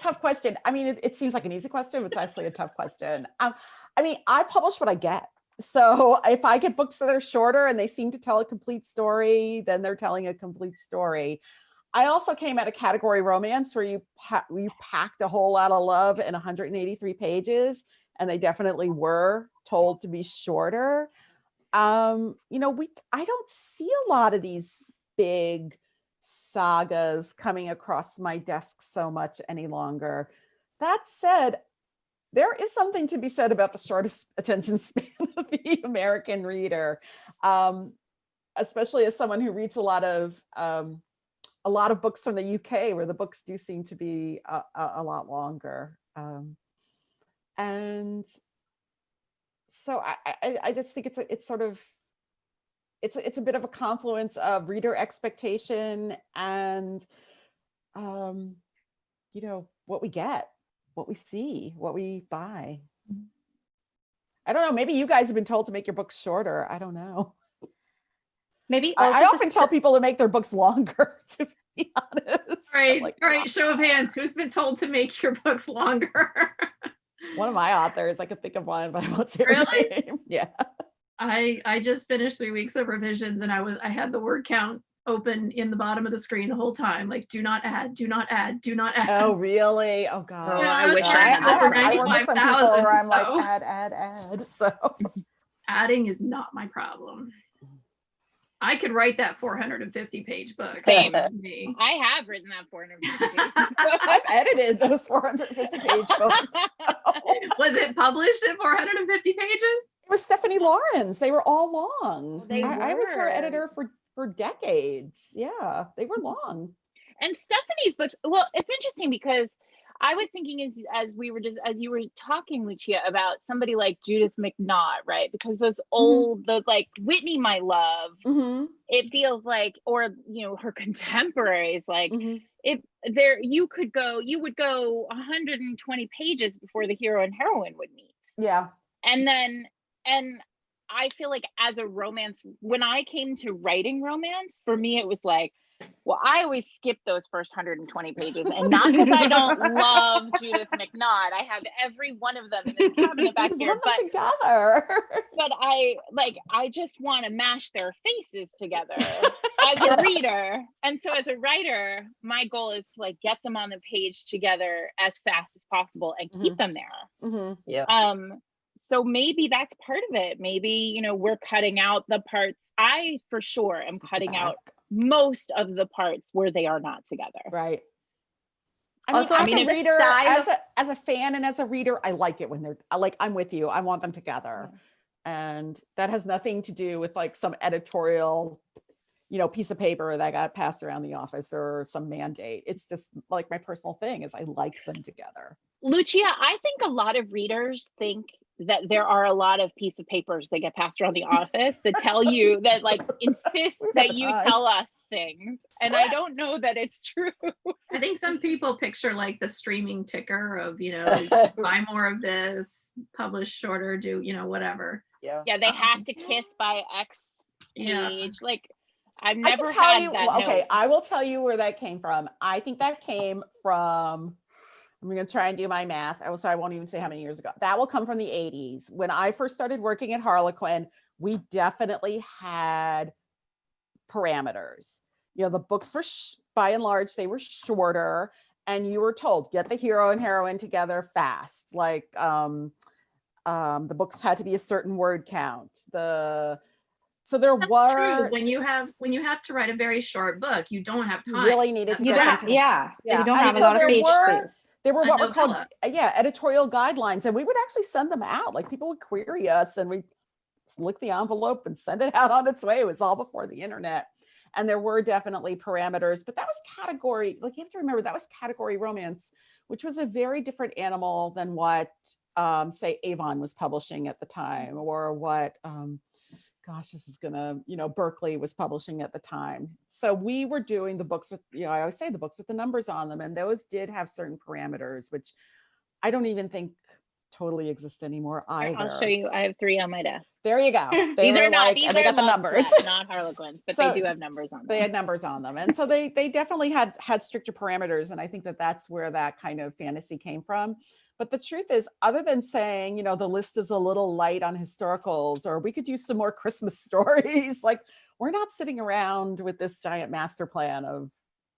tough question. It seems like an easy question, but it's actually a tough question. I publish what I get. So if I get books that are shorter and they seem to tell a complete story, then they're telling a complete story. I also came at a category romance where you packed a whole lot of love in 183 pages, and they definitely were told to be shorter. I don't see a lot of these big sagas coming across my desk so much any longer. That said, there is something to be said about the shortest attention span of the American reader, especially as someone who reads a lot of books from the UK, where the books do seem to be a lot longer. And so I just think it's a bit of a confluence of reader expectation and what we get, what we see, what we buy. I don't know, maybe you guys have been told to make your books shorter. I don't know. Maybe I often tell people to make their books longer, to be honest. All right, show of hands, who's been told to make your books longer? One of my authors, I could think of one, but I won't say her name. Yeah. I just finished 3 weeks of revisions, and I had the word count open in the bottom of the screen the whole time, like do not add, do not add, do not add. Oh, really? Oh God. Yeah, I wish I work with some people where I'm like, so add. So adding is not my problem. I could write that 450 page book. Same. Me. I have written that 450 page. I've edited those 450 page books. Was it published at 450 pages? It was Stephanie Lawrence. They were all long. I was her were. editor for decades. Yeah, they were long. And Stephanie's books, well, it's interesting because I was thinking as you were talking, Lucia, about somebody like Judith McNaught, right? Because those old, the like Whitney, My Love, it feels like, or her contemporaries, like you would go 120 pages before the hero and heroine would meet. Yeah. And I feel like as a romance, when I came to writing romance, for me, it was like, well, I always skip those first 120 pages, and not because I don't love Judith McNaught. I have every one of them in the cabinet back here, but together. But I just want to mash their faces together as a reader. And so as a writer, my goal is to get them on the page together as fast as possible and keep them there. Yeah. So maybe that's part of it. Maybe, we're cutting out the parts. I for sure am cutting out most of the parts where they are not together. Right. Also, as a reader, as a fan and as a reader, I like it when they're I'm with you. I want them together. And that has nothing to do with some editorial, piece of paper that got passed around the office or some mandate. It's just my personal thing is I like them together. Lucia, I think a lot of readers think that there are a lot of pieces of papers that get passed around the office that tell you that insist that you tell us things. And I don't know that it's true. I think some people picture the streaming ticker of, buy more of this, publish shorter, do, whatever. Yeah. Yeah, they have to kiss by X age. Yeah. I've never had that. Okay, I will tell you where that came from. I think that came from, I'm going to try and do my math. I won't even say how many years ago. That will come from the 80s. When I first started working at Harlequin, we definitely had parameters. The books were, by and large, they were shorter, and you were told, get the hero and heroine together fast. The books had to be a certain word count. So there That's were true. When you have to write a very short book, you don't have time. Really needed to you get don't, into you don't have a lot of page space. There were what were called novella. Editorial guidelines, and we would actually send them out. People would query us, and we'd lick the envelope and send it out on its way. It was all before the internet, and there were definitely parameters. But that was category. You have to remember that was category romance, which was a very different animal than what say Avon was publishing at the time, or what Berkeley was publishing at the time. So we were doing the books with, I always say the books with the numbers on them, and those did have certain parameters, which I don't even think totally exist anymore either. I'll show you. I have 3 on my desk. There you go. These are they got the numbers, not Harlequins, but so they do have numbers on them. They had numbers on them, and so they definitely had stricter parameters, and I think that's where that kind of fantasy came from. But the truth is, other than saying, you know, the list is a little light on historicals, or we could use some more Christmas stories, like we're not sitting around with this giant master plan of,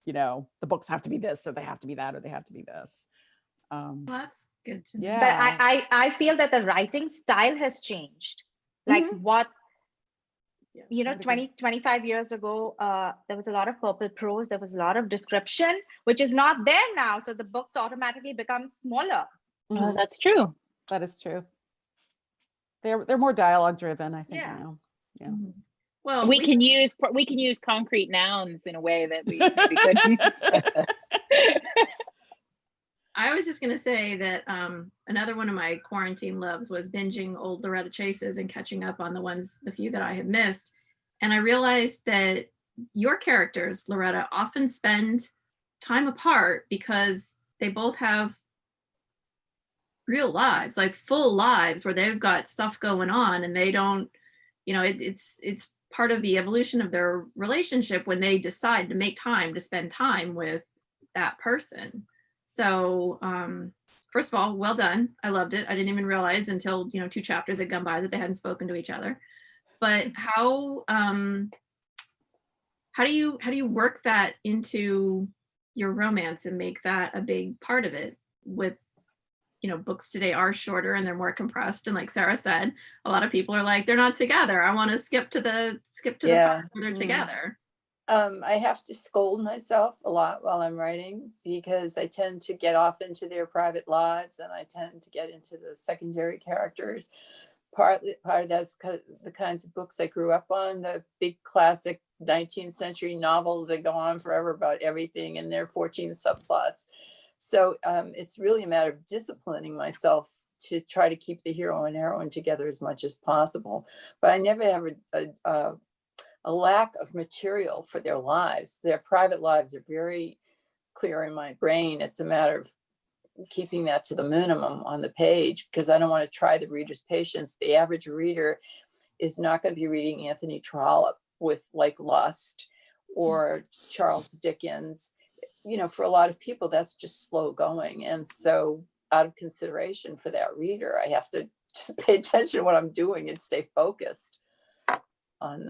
you know, the books have to be this, or they have to be that, or they have to be this. Well, that's good to know. Yeah. But I feel that the writing style has changed. Like what, you know, 25 years ago, there was a lot of purple prose, there was a lot of description, which is not there now. So the books automatically become smaller. Oh, that's true. That is true. They're more dialogue driven, I think, Yeah. now. Yeah. Well, We can use concrete nouns in a way that we maybe couldn't. I was just going to say that another one of my quarantine loves was binging old Loretta Chases and catching up on the few that I had missed. And I realized that your characters, Loretta, often spend time apart because they both have real lives, like full lives where they've got stuff going on, and they don't, you know, it's part of the evolution of their relationship when they decide to make time to spend time with that person. So first of all, well done. I loved it. I didn't even realize until, you know, 2 chapters had gone by that they hadn't spoken to each other. But how do you work that into your romance and make that a big part of it? With, you know, books today are shorter and they're more compressed, and like Sarah said, a lot of people are like, they're not together. I want to skip to the part where they're together. I have to scold myself a lot while I'm writing because I tend to get off into their private lives, and I tend to get into the secondary characters. Part of that's the kinds of books I grew up on, the big classic 19th century novels that go on forever about everything, and there are 14 subplots. So it's really a matter of disciplining myself to try to keep the hero and heroine together as much as possible. But I never have a lack of material for their lives. Their private lives are very clear in my brain. It's a matter of keeping that to the minimum on the page because I don't want to try the reader's patience. The average reader is not going to be reading Anthony Trollope with like lust or Charles Dickens. You know, for a lot of people, that's just slow going. And so out of consideration for that reader, I have to just pay attention to what I'm doing and stay focused on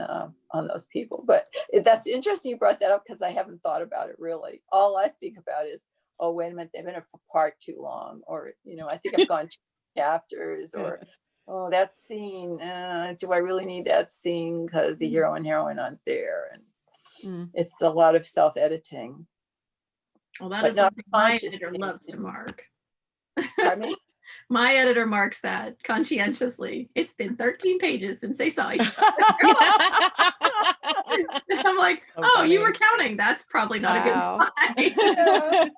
those people. But that's interesting you brought that up because I haven't thought about it really. All I think about is, oh, wait a minute, they've been apart too long. Or, you know, I think I've gone 2 chapters, or, oh, that scene, do I really need that scene because the hero and heroine aren't there? And it's a lot of self-editing. Well, that is what my editor loves to mark. Pardon me? My editor marks that conscientiously. It's been 13 pages since they saw each other. I'm like, oh, you were counting. That's probably not a good sign.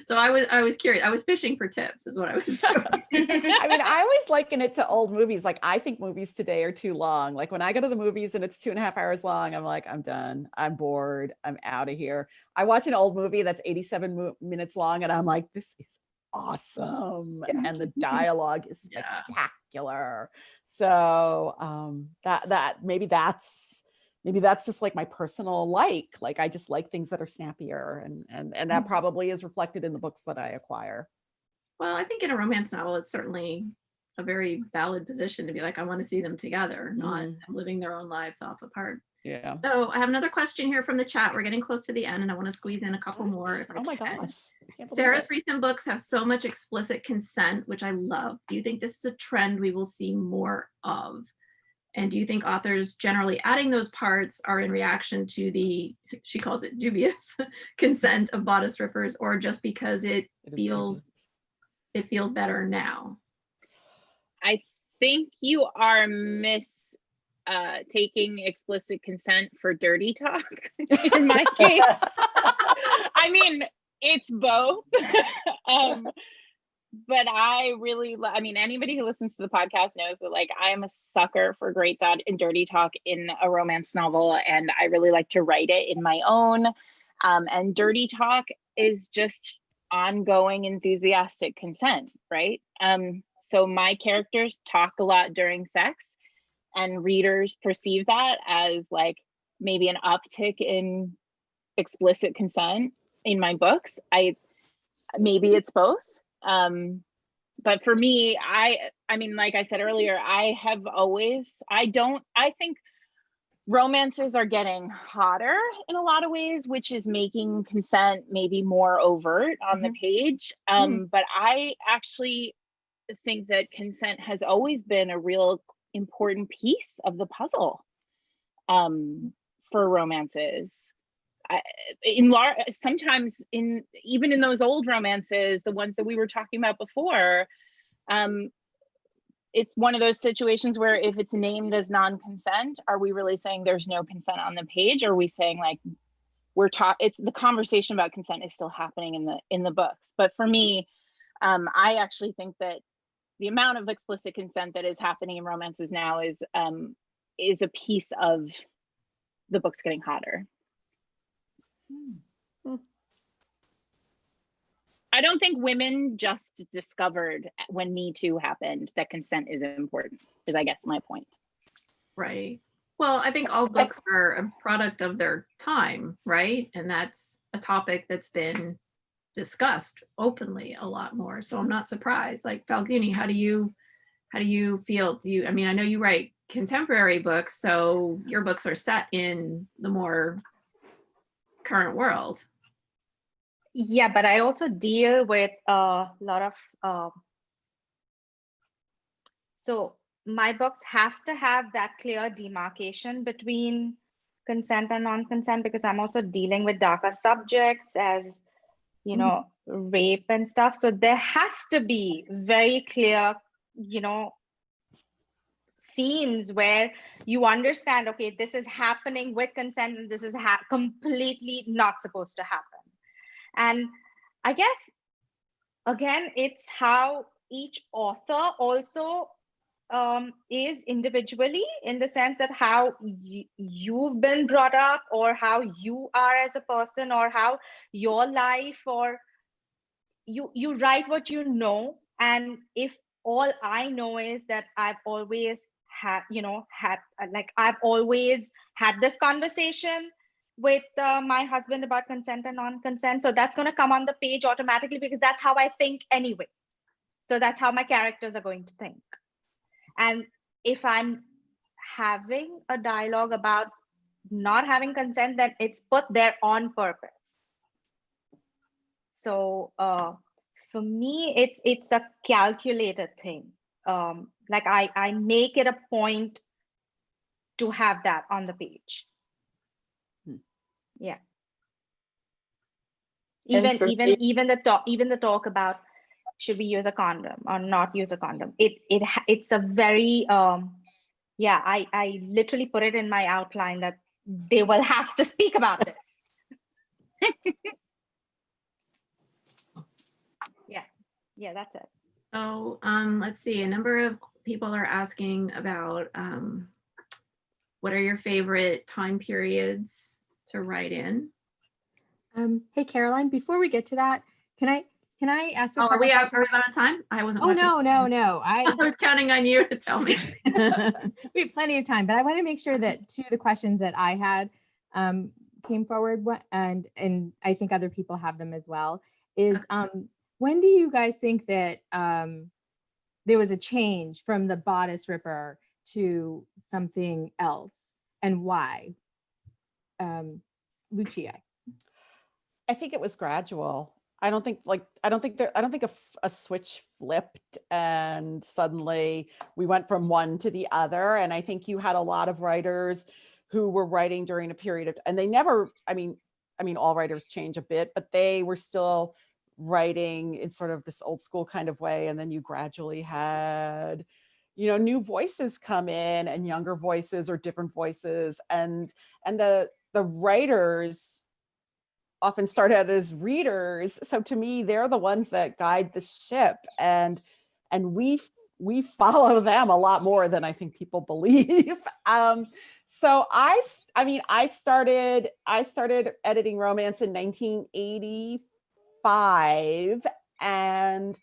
So I was curious. I was fishing for tips is what I was doing. I mean, I always liken it to old movies. Like, I think movies today are too long. Like when I go to the movies and it's 2.5 hours long, I'm like, I'm done. I'm bored. I'm out of here. I watch an old movie that's 87 minutes long and I'm like, this is awesome. And the dialogue is spectacular. So that maybe that's just like my personal like I just like things that are snappier, and that probably is reflected in the books that I acquire. Well, I think in a romance novel, it's certainly a very valid position to be like, I want to see them together, not them living their own lives off apart. Yeah. So I have another question here from the chat. We're getting close to the end and I want to squeeze in a couple more. Oh my gosh. Sarah's recent books have so much explicit consent, which I love. Do you think this is a trend we will see more of? And do you think authors generally adding those parts are in reaction to the, she calls it dubious consent of bodice rippers, or just because it feels better now? I think you are taking explicit consent for dirty talk in my case. I mean, it's both. But I really, I mean, anybody who listens to the podcast knows that like I am a sucker for great and dirty talk in a romance novel, and I really like to write it in my own. And dirty talk is just ongoing enthusiastic consent, right? So my characters talk a lot during sex, and readers perceive that as like maybe an uptick in explicit consent in my books. Maybe it's both. But for me, I mean, like I said earlier, I think romances are getting hotter in a lot of ways, which is making consent maybe more overt on the page. But I actually think that consent has always been a real important piece of the puzzle for romances. Sometimes even in those old romances, the ones that we were talking about before, it's one of those situations where if it's named as non-consent, are we really saying there's no consent on the page? Or are we saying like it's the conversation about consent is still happening in the books? But for me, I actually think that the amount of explicit consent that is happening in romances now is a piece of the books getting hotter. I don't think women just discovered when Me Too happened that consent is important, is I guess my point. Right. Well, I think all books are a product of their time, right? And that's a topic that's been discussed openly a lot more. So I'm not surprised. Like Falguni, how do you feel? I mean, I know you write contemporary books, so your books are set in the more current world. Yeah, but I also deal with a lot of, so my books have to have that clear demarcation between consent and non-consent, because I'm also dealing with darker subjects as, you know, rape and stuff. So there has to be very clear, you know, scenes where you understand, okay, this is happening with consent and this is completely not supposed to happen. And I guess, again, it's how each author also is individually, in the sense that how you've been brought up, or how you are as a person, or how your life, or you write what you know. And if all I know is that I've always had this conversation with my husband about consent and non-consent, so that's going to come on the page automatically, because that's how I think anyway. So that's how my characters are going to think. And if I'm having a dialogue about not having consent, then it's put there on purpose. So for me, it's a calculated thing. Like I make it a point to have that on the page. Yeah. Even the talk about should we use a condom or not use a condom. It's a very yeah. I literally put it in my outline that they will have to speak about this. Yeah, that's it. So let's see. A number of people are asking about what are your favorite time periods to write in? Hey, Caroline, before we get to that, can I ask a couple are we out questions? of time? I wasn't Oh, watching. no. I was counting on you to tell me. We have plenty of time, but I want to make sure that two of the questions that I had came forward, and I think other people have them as well, is when do you guys think that there was a change from the Bodice Ripper to something else, and why? Lucia. I think it was gradual. I don't think a switch flipped and suddenly we went from one to the other. And I think you had a lot of writers who were writing during a period of, and they never, I mean, all writers change a bit, but they were still writing in sort of this old school kind of way. And then you gradually had, you know, new voices come in, and younger voices or different voices. And the writers often start out as readers. So to me, they're the ones that guide the ship, and we follow them a lot more than I think people believe. So I started editing romance in 1985, and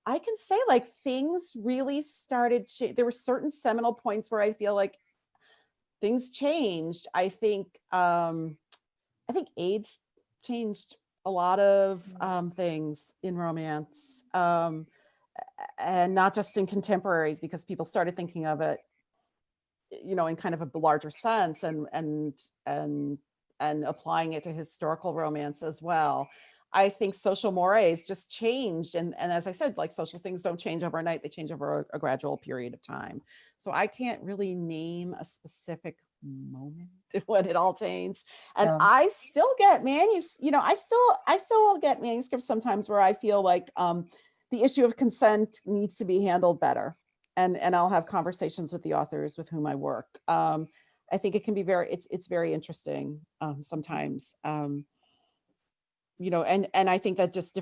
I can say like things really started. There were certain seminal points where I feel like things changed. I think AIDS changed a lot of things in romance, and not just in contemporaries, because people started thinking of it, you know, in kind of a larger sense, and applying it to historical romance as well. I think social mores just changed, and as I said, like, social things don't change overnight; they change over a gradual period of time. So I can't really name a specific moment when it all changed. And Yeah. I still get I still get manuscripts sometimes where I feel like the issue of consent needs to be handled better, and I'll have conversations with the authors with whom I work. I think it can be it's very interesting sometimes. You know, and I think that just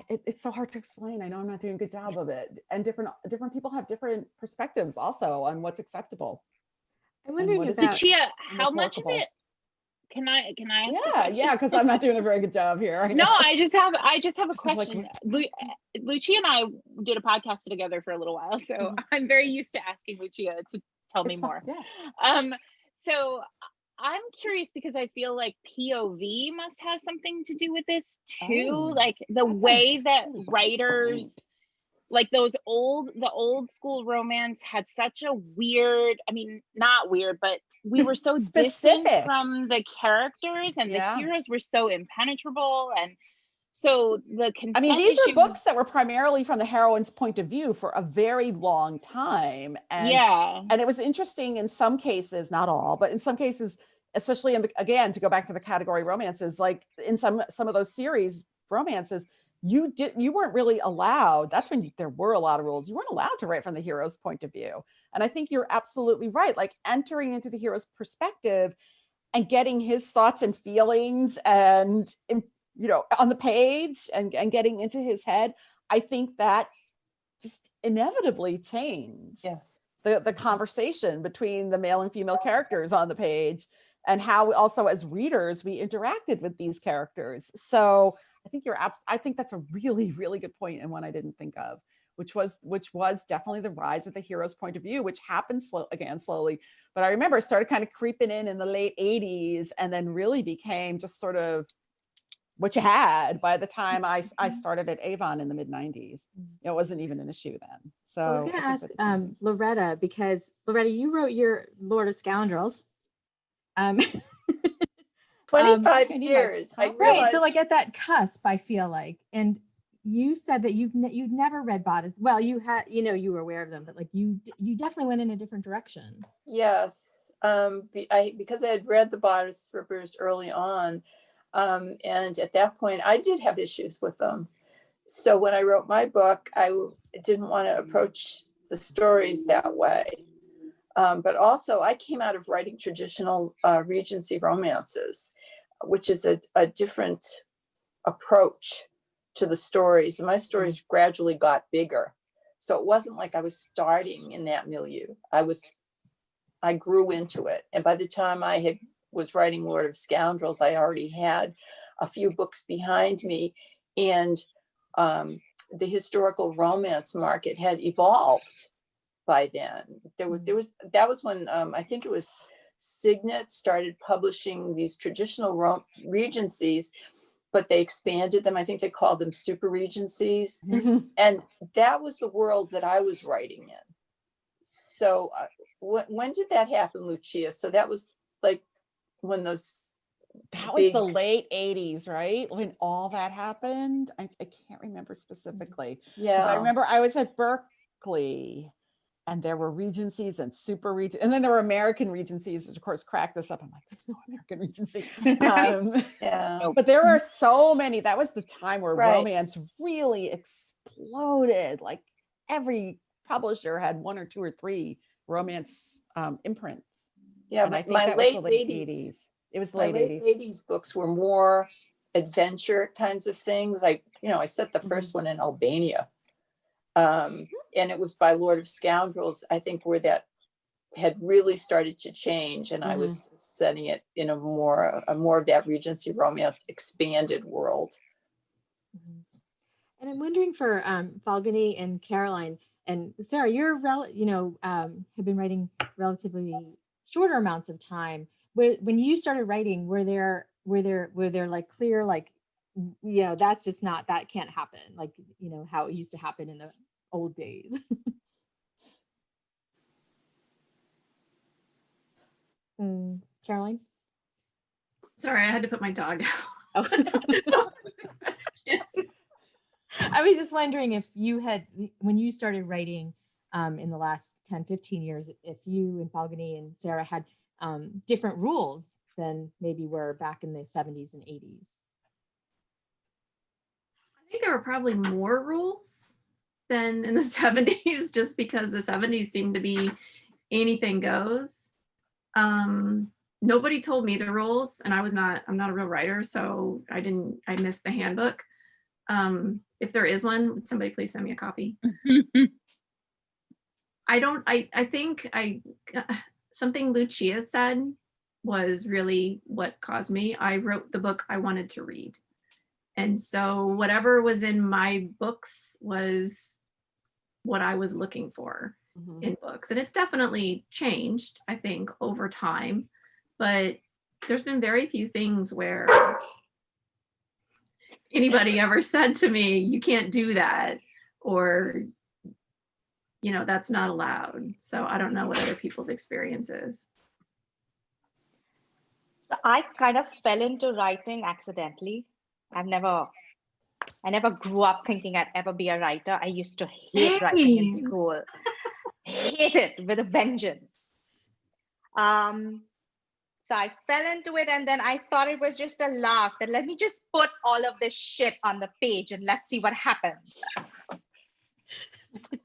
it's so hard to explain. I know I'm not doing a good job of it. And different people have different perspectives also on what's acceptable. I'm wondering what is about Lucia, how what's much of workable. it can I ask a Yeah, question? because I'm not doing a very good job here. I No, know. I just have a Just have, like, question. Lucia and I did a podcast together for a little while, so I'm very used to asking Lucia to tell me It's fine, more. yeah. So I'm curious because I feel like POV must have something to do with this too. Oh, like the that's a way that really good writers, point. like the old school romance had such a weird, I mean, not weird, but we were so distant Specific. from the characters, and the heroes were so impenetrable. And so the consent I mean, these issue, are books that were primarily from the heroine's point of view for a very long time. And it was interesting in some cases, not all, but in some cases, especially again, to go back to the category romances, like in some of those series romances, you weren't really allowed. That's when there were a lot of rules. You weren't allowed to write from the hero's point of view. And I think you're absolutely right. Like, entering into the hero's perspective and getting his thoughts and feelings and, you know, on the page, and getting into his head, I think that just inevitably changed the conversation between the male and female characters on the page, and how also as readers we interacted with these characters. So I think I think that's a really, really good point, and one I didn't think of, which was definitely the rise of the hero's point of view, which happened slowly. But I remember it started kind of creeping in the late 80s, and then really became just sort of what you had by the time I started at Avon in the mid 90s. It wasn't even an issue then. So I was going to ask Loretta, because Loretta, you wrote your Lord of Scoundrels. 25 years. Right. So like at that cusp, I feel like, and you said that you'd never read Bodice. Well, you had, you know, you were aware of them, but like you definitely went in a different direction. Yes. Because I had read the Bodice strippers early on. And at that point I did have issues with them. So when I wrote my book, I didn't want to approach the stories that way. But also I came out of writing traditional Regency romances, which is a different approach to the stories. And my stories gradually got bigger. So it wasn't like I was starting in that milieu. I grew into it. And by the time I was writing Lord of Scoundrels, I already had a few books behind me, and the historical romance market had evolved by then. That was when I think it was Signet started publishing these traditional Regencies, but they expanded them. I think they called them super Regencies. And that was the world that I was writing in. So when did that happen, Lucia? So that was like when those that was the late 80s, right? When all that happened. I can't remember specifically. Yeah. I remember I was at Berkeley, and there were Regencies and super Regencies, and then there were American Regencies, which of course cracked us up. I'm like, there's no American Regency. But there were so many. That was the time where romance really exploded. Like, every publisher had 1 or 2 or 3 romance imprints. Yeah, and I think my that late was the late 80s. It was the late 80s books were more adventure kinds of things. I set the first one in Albania. And it was by Lord of Scoundrels, I think, where that had really started to change. And I was setting it in a more of that Regency romance expanded world. And I'm wondering for Falguni and Caroline and Sarah, you're have been writing relatively shorter amounts of time. When you started writing, were where they're like clear, like, you know, that's just not, that can't happen. Like, you know, how it used to happen in the old days. Caroline? Sorry, I had to put my dog down. Oh. I was just wondering if you had, when you started writing in the last 10, 15 years, if you and Falguni and Sarah had different rules than maybe were back in the 70s and 80s. I think there were probably more rules than in the 70s, just because the 70s seemed to be anything goes. Nobody told me the rules, and I'm not a real writer, so I missed the handbook. If there is one, would somebody please send me a copy? I think something Lucia said was really what caused me. I wrote the book I wanted to read. And so whatever was in my books was what I was looking for in books. And it's definitely changed, I think, over time. But there's been very few things where anybody ever said to me, you can't do that, or, you know, that's not allowed. So I don't know what other people's experience is. So I kind of fell into writing accidentally. I never grew up thinking I'd ever be a writer. I used to hate writing in school. Hate it with a vengeance. So I fell into it, and then I thought it was just a laugh, that let me just put all of this shit on the page and let's see what happens.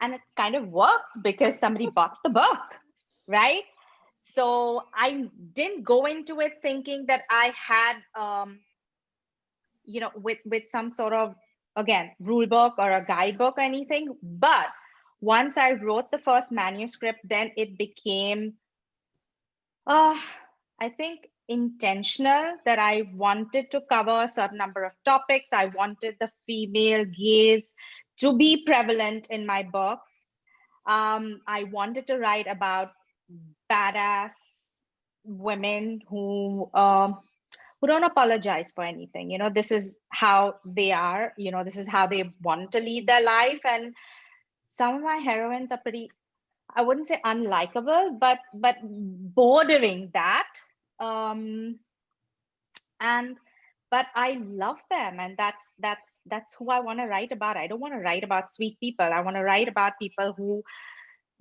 And it kind of worked because somebody bought the book, right? So I didn't go into it thinking that I had, you know, with some sort of, again, rule book or a guidebook or anything. But once I wrote the first manuscript, then it became, I think, intentional, that I wanted to cover a certain number of topics. I wanted the female gaze to be prevalent in my books. I wanted to write about badass women who don't apologize for anything. You know, this is how they are. You know, this is how they want to lead their life. And some of my heroines are pretty, I wouldn't say unlikable, but bordering that. But I love them, and that's who I want to write about. I don't want to write about sweet people. I want to write about people who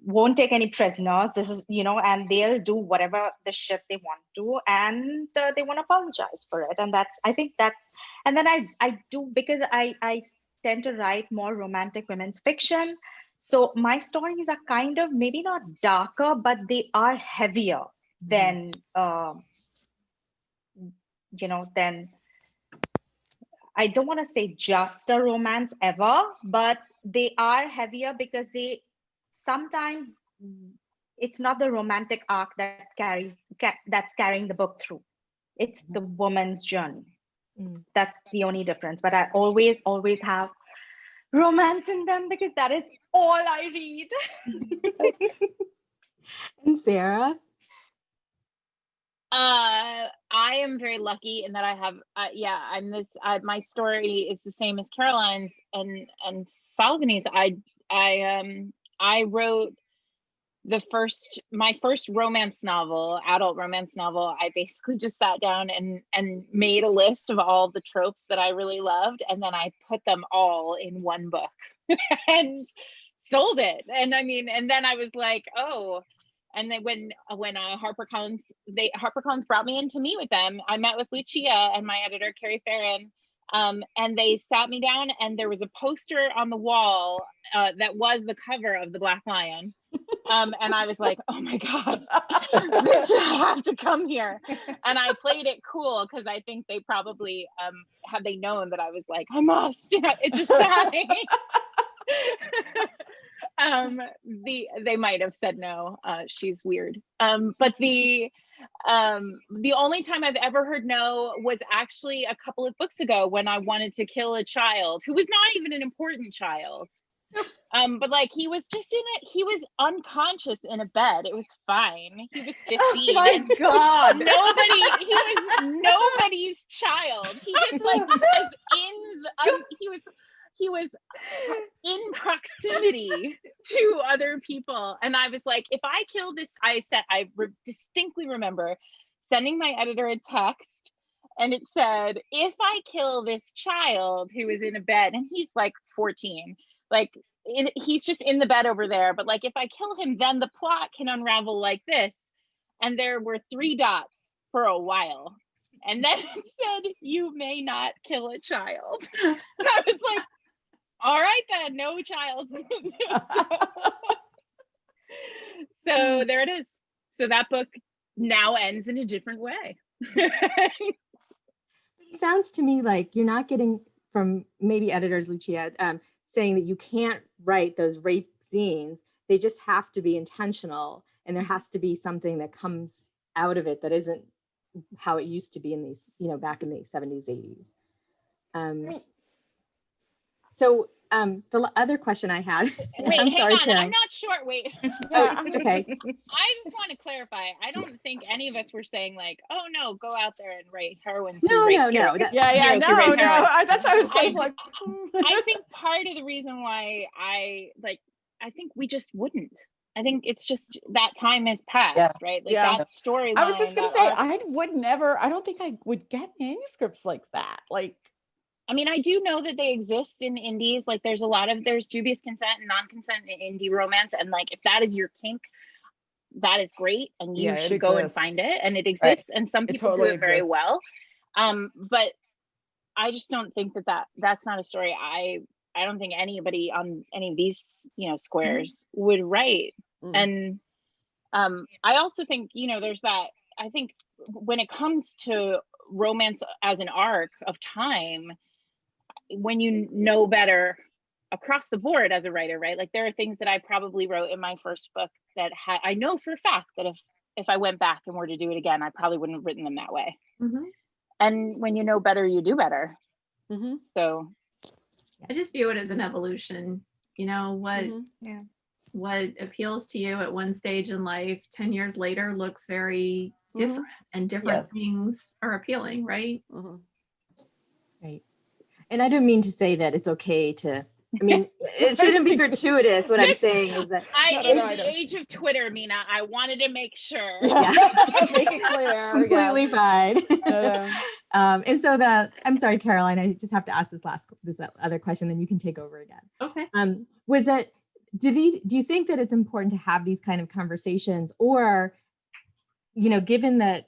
won't take any prisoners. This is, you know, and they'll do whatever the shit they want to, and they won't apologize for it. And I think that's, and then I do, because I tend to write more romantic women's fiction. So my stories are kind of maybe not darker, but they are heavier than, you know, than, I don't want to say just a romance ever, but they are heavier because sometimes it's not the romantic arc that's carrying the book through. It's the woman's journey. That's the only difference. But I always have romance in them because that is all I read. And Sarah? I am very lucky in that I have, my story is the same as Caroline's and Falguni's. I wrote my first romance novel, adult romance novel. I basically just sat down and made a list of all the tropes that I really loved, and then I put them all in one book and sold it. And I mean, and then I was like, oh. And then when HarperCollins brought me in to meet with them, I met with Lucia and my editor, Cary, and they sat me down, and there was a poster on the wall that was the cover of The Black Lion. And I was like, oh my God, I have to come here. And I played it cool because I think they probably, had they known that I was like, I must, it's a sign. They might have said no, she's weird. But the only time I've ever heard no was actually a couple of books ago when I wanted to kill a child who was not even an important child. But like he was just in it, he was unconscious in a bed. It was fine. He was 15. Oh my God. He was nobody's child. He just like was in the, he was in proximity to other people. And I was like, if I kill this, I distinctly remember sending my editor a text, and it said, if I kill this child who is in a bed, and he's like 14, like he's just in the bed over there, but like if I kill him, then the plot can unravel like this. And there were 3 dots for a while, and then it said, you may not kill a child. I was like, all right then, no child. So there it is. So that book now ends in a different way. It sounds to me like you're not getting from maybe editors, Lucia, saying that you can't write those rape scenes. They just have to be intentional, and there has to be something that comes out of it that isn't how it used to be in these, back in the 70s, 80s. So the other question I had. Wait, I'm sorry, hang on. Karen. I'm not sure. Wait. Oh, okay. I just want to clarify. I don't think any of us were saying like, oh no, go out there and write heroines. No. No. That's what I was saying. I think part of the reason why I think we just wouldn't. I think it's just that time has passed, right? Like that storyline. I was just gonna say, I don't think I would get manuscripts like that. Like, I mean, I do know that they exist in indies. Like there's dubious consent and non-consent in indie romance. And like, if that is your kink, that is great. And you should go and find it. And it exists. Right. And some people do it very well. But I just don't think that's not a story I don't think anybody on any of these, squares would write. And I also think, there's that, I think when it comes to romance as an arc of time, when you know better across the board as a writer, right? Like there are things that I probably wrote in my first book that I know for a fact that if I went back and were to do it again, I probably wouldn't have written them that way. And when you know better, you do better. So I just view it as an evolution. What appeals to you at one stage in life 10 years later looks very different, and different things are appealing, right? Right. And I don't mean to say that it's okay to, it shouldn't be gratuitous. What I'm saying is that in the age of Twitter, Mina, I wanted to make sure. Yeah. Make it clear. Completely fine. And so I'm sorry, Caroline, I just have to ask this other question, then you can take over again. Okay. Was that, do you think that it's important to have these kind of conversations, or, given that,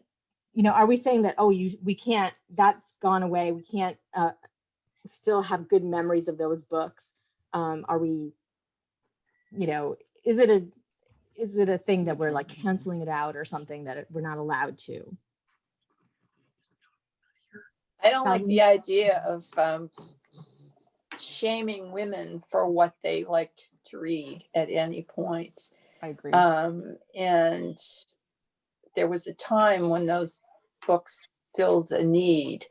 are we saying that, we can't, that's gone away, we can't still have good memories of those books? Are we, is it a thing that we're like canceling it out or something that we're not allowed to? I don't like the idea of shaming women for what they liked to read at any point. I agree. And there was a time when those books filled a need.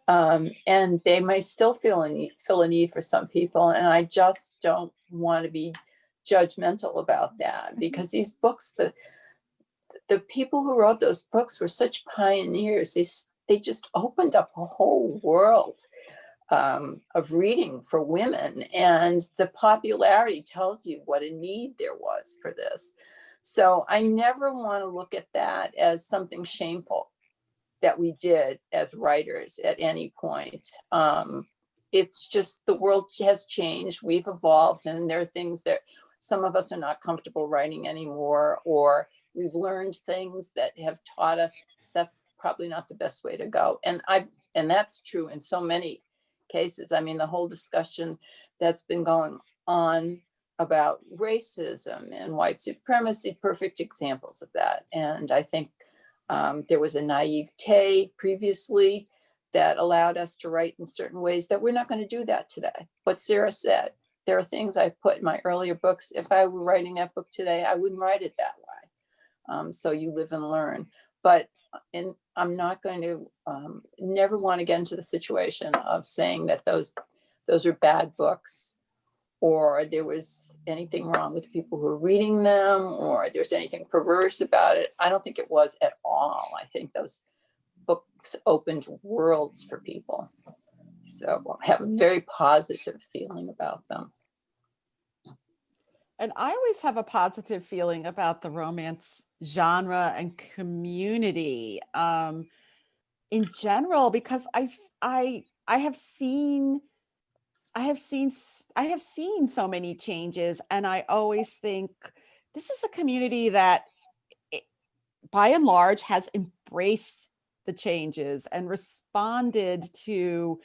And they may still fill a need for some people. And I just don't want to be judgmental about that, because these books, the people who wrote those books were such pioneers. They just opened up a whole world of reading for women, and the popularity tells you what a need there was for this. So I never want to look at that as something shameful that we did as writers at any point. It's just the world has changed, we've evolved, and there are things that some of us are not comfortable writing anymore, or we've learned things that have taught us that's probably not the best way to go. And that's true in so many cases. I mean, the whole discussion that's been going on about racism and white supremacy, perfect examples of that. And I think there was a naivete previously that allowed us to write in certain ways that we're not going to do that today. What Sarah said, there are things I put in my earlier books. If I were writing that book today, I wouldn't write it that way. So you live and learn. But I'm not going to never want to get into the situation of saying that those are bad books, or there was anything wrong with the people who were reading them, or there was anything perverse about it. I don't think it was at all. I think those books opened worlds for people. So I have a very positive feeling about them. And I always have a positive feeling about the romance genre and community in general, because I have seen so many changes, and I always think this is a community that, by and large, has embraced the changes and responded to,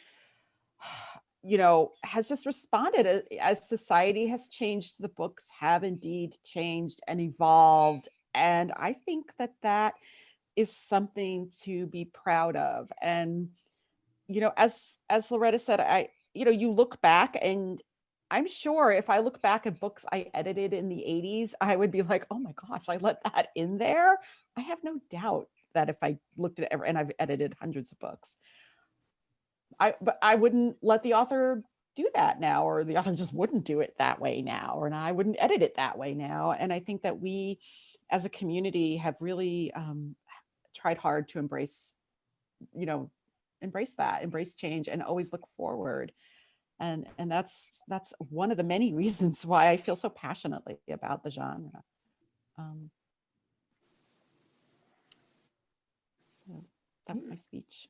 has just responded as society has changed. The books have indeed changed and evolved. And I think that is something to be proud of. And, as Loretta said, you look back, and I'm sure if I look back at books I edited in the 80s, I would be like, oh my gosh, I let that in there. I have no doubt that if I looked at it, and I've edited hundreds of books, but I wouldn't let the author do that now, or the author just wouldn't do it that way now, or I wouldn't edit it that way now. And I think that we as a community have really tried hard to embrace change and always look forward. And that's one of the many reasons why I feel so passionately about the genre. So that was my speech.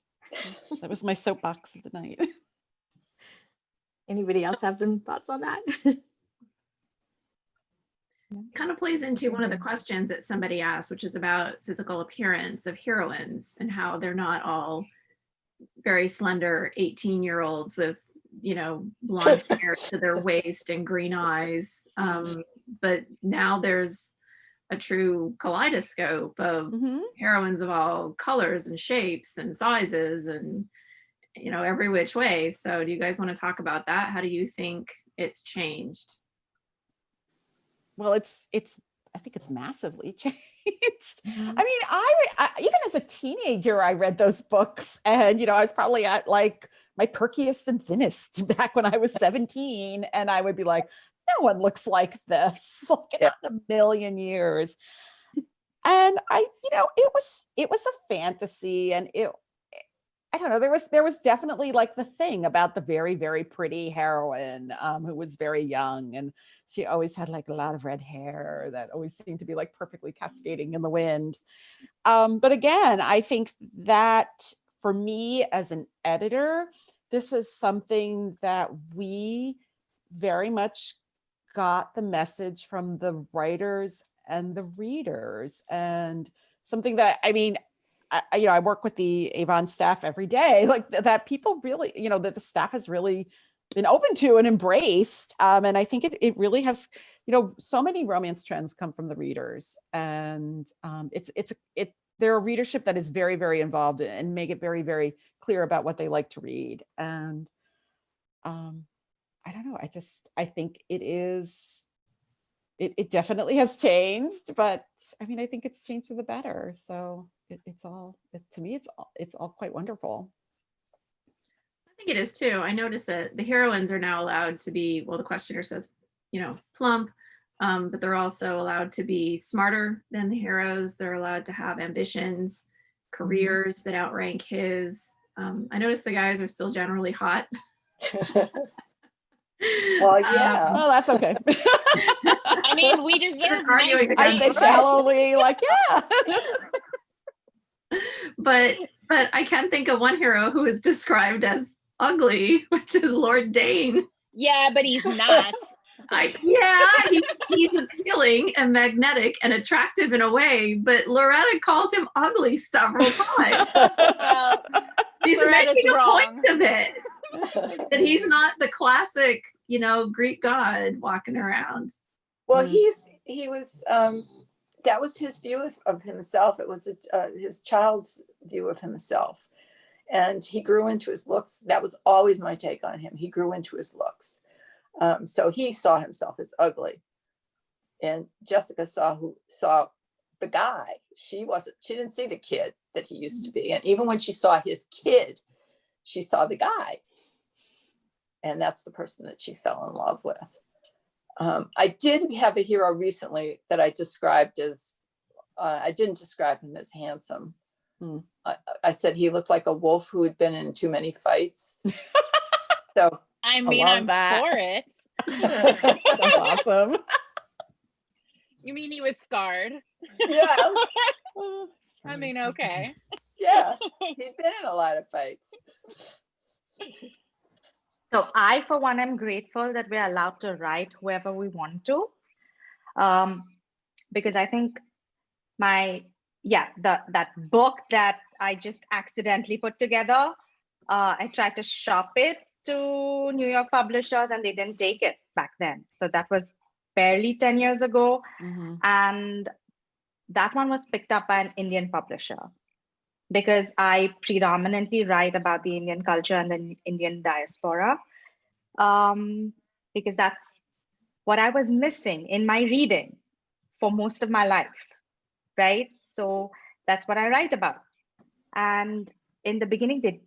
That was my soapbox of the night. Anybody else have some thoughts on that? Kind of plays into one of the questions that somebody asked, which is about physical appearance of heroines and how they're not all very slender 18-year-olds with, blonde hair to their waist and green eyes. But now there's a true kaleidoscope of heroines of all colors and shapes and sizes and, every which way. So do you guys want to talk about that? How do you think it's changed? Well, I think it's massively changed. I mean, I even as a teenager, I read those books, and I was probably at like my perkiest and thinnest back when I was 17, and I would be like, no one looks like this, like in a million years. And it was a fantasy, and I don't know, there was definitely like the thing about the very, very pretty heroine who was very young, and she always had like a lot of red hair that always seemed to be like perfectly cascading in the wind. But again, I think that for me as an editor, this is something that we very much got the message from the writers and the readers, and something that, I mean, I work with the Avon staff every day, like that people really, that the staff has really been open to and embraced. And I think it really has, so many romance trends come from the readers, and they're a readership that is very, very involved and make it very, very clear about what they like to read. And I don't know, I think it definitely has changed, but I mean, I think it's changed for the better. So to me, it's all quite wonderful. I think it is too. I noticed that the heroines are now allowed to be, well, the questioner says, plump, but they're also allowed to be smarter than the heroes. They're allowed to have ambitions, careers that outrank his. I noticed the guys are still generally hot. Well, yeah. Well, that's okay. I mean, we deserve arguing I say shallowly, like, yeah. But I can think of one hero who is described as ugly, which is Lord Dane. Yeah, but he's not. He's appealing and magnetic and attractive in a way, but Loretta calls him ugly several times. Well, She's Loretta's making a wrong. point of it. That he's not the classic, Greek god walking around. Well, he was that was his view of himself. It was his child's view of himself, and he grew into his looks. That was always my take on him. He grew into his looks, so he saw himself as ugly, and Jessica saw the guy. She didn't see the kid that he used to be, and even when she saw his kid, she saw the guy, and that's the person that she fell in love with. I did have a hero recently that I described as, I didn't describe him as handsome. I said he looked like a wolf who had been in too many fights. So I mean, I'm for it. That's awesome. You mean he was scarred? yeah, I mean, okay. yeah, he'd been in a lot of fights. So I, for one, am grateful that we're allowed to write whoever we want to, because I think that book that I just accidentally put together, I tried to shop it to New York publishers and they didn't take it back then. So that was barely 10 years ago. And that one was picked up by an Indian publisher because I predominantly write about the Indian culture and the Indian diaspora, because that's what I was missing in my reading for most of my life, right? So that's what I write about. And in the beginning,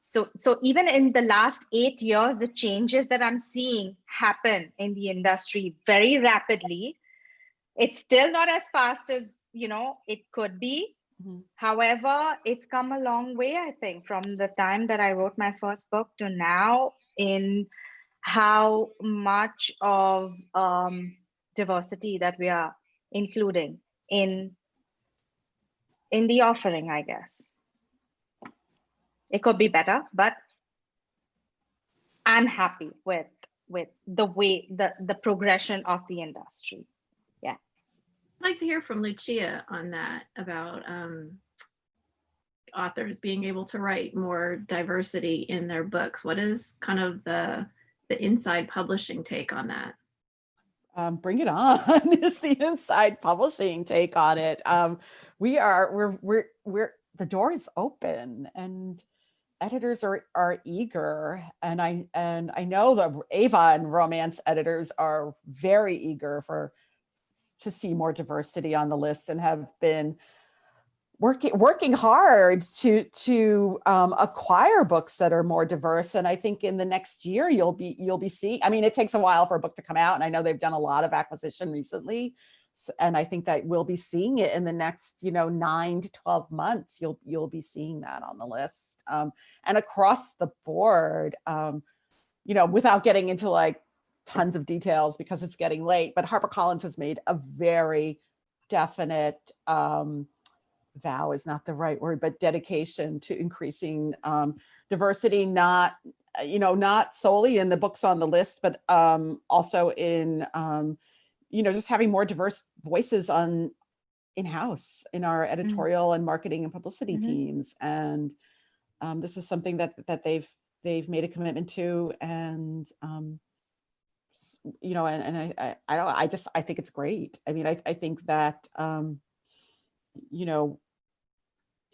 so even in the last 8 years, the changes that I'm seeing happen in the industry very rapidly. It's still not as fast as, it could be. However, it's come a long way, I think, from the time that I wrote my first book to now, in how much of diversity that we are including in the offering, I guess. It could be better, but I'm happy with the way, the progression of the industry. Yeah. I'd like to hear from Lucia on that, about authors being able to write more diversity in their books. What is kind of the inside publishing take on that? Bring it on. It's the inside publishing take on it. We're the door is open and editors are eager, and I know the Avon romance editors are very eager to see more diversity on the list and have been working hard to acquire books that are more diverse. And I think in the next year you'll be seeing, I mean, it takes a while for a book to come out, and I know they've done a lot of acquisition recently. And I think that we'll be seeing it in the next, 9 to 12 months. You'll be seeing that on the list, and across the board, without getting into like tons of details because it's getting late. But HarperCollins has made a very definite vow is not the right word, but dedication to increasing diversity, not solely in the books on the list, but also in just having more diverse voices in-house in our editorial and marketing and publicity teams. And this is something that they've made a commitment to, and I think it's great. I mean, I think that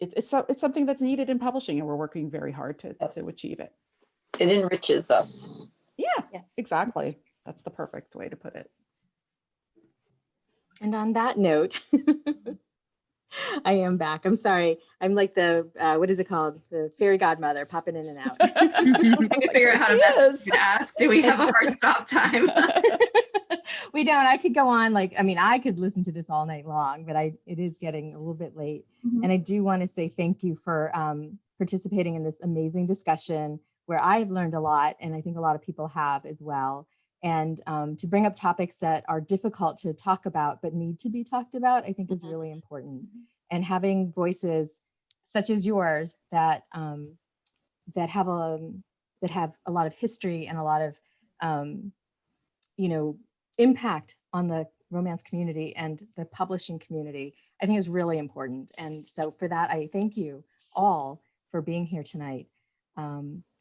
it's something that's needed in publishing, and we're working very hard to achieve it. It enriches us. Yeah, exactly. That's the perfect way to put it. And on that note, I am back. I'm sorry. I'm like the, what is it called? The fairy godmother popping in and out. Trying to figure out how to ask. Do we have a hard stop time? We don't. I could go on. I could listen to this all night long, but it is getting a little bit late. And I do want to say thank you for participating in this amazing discussion where I've learned a lot, and I think a lot of people have as well. And to bring up topics that are difficult to talk about but need to be talked about, I think is really important. And having voices such as yours that have a lot of history and a lot of impact on the romance community and the publishing community, I think is really important. And so for that, I thank you all for being here tonight.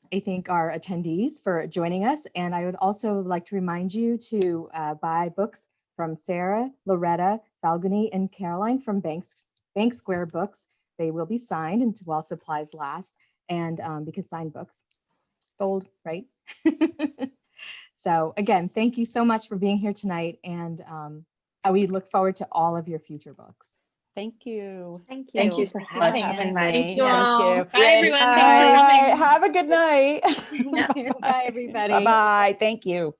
I thank our attendees for joining us. And I would also like to remind you to buy books from Sarah, Loretta, Falguni, and Caroline from Bank Square Books. They will be signed and while supplies last. And because signed books sold, right? So again, thank you so much for being here tonight. And we look forward to all of your future books. Thank you. Thank you. Thank you for so having much. us. Thank you Thank all. you. Bye, everyone. All Thanks for right. coming. Have a good night. Bye, everybody. Bye-bye. Thank you.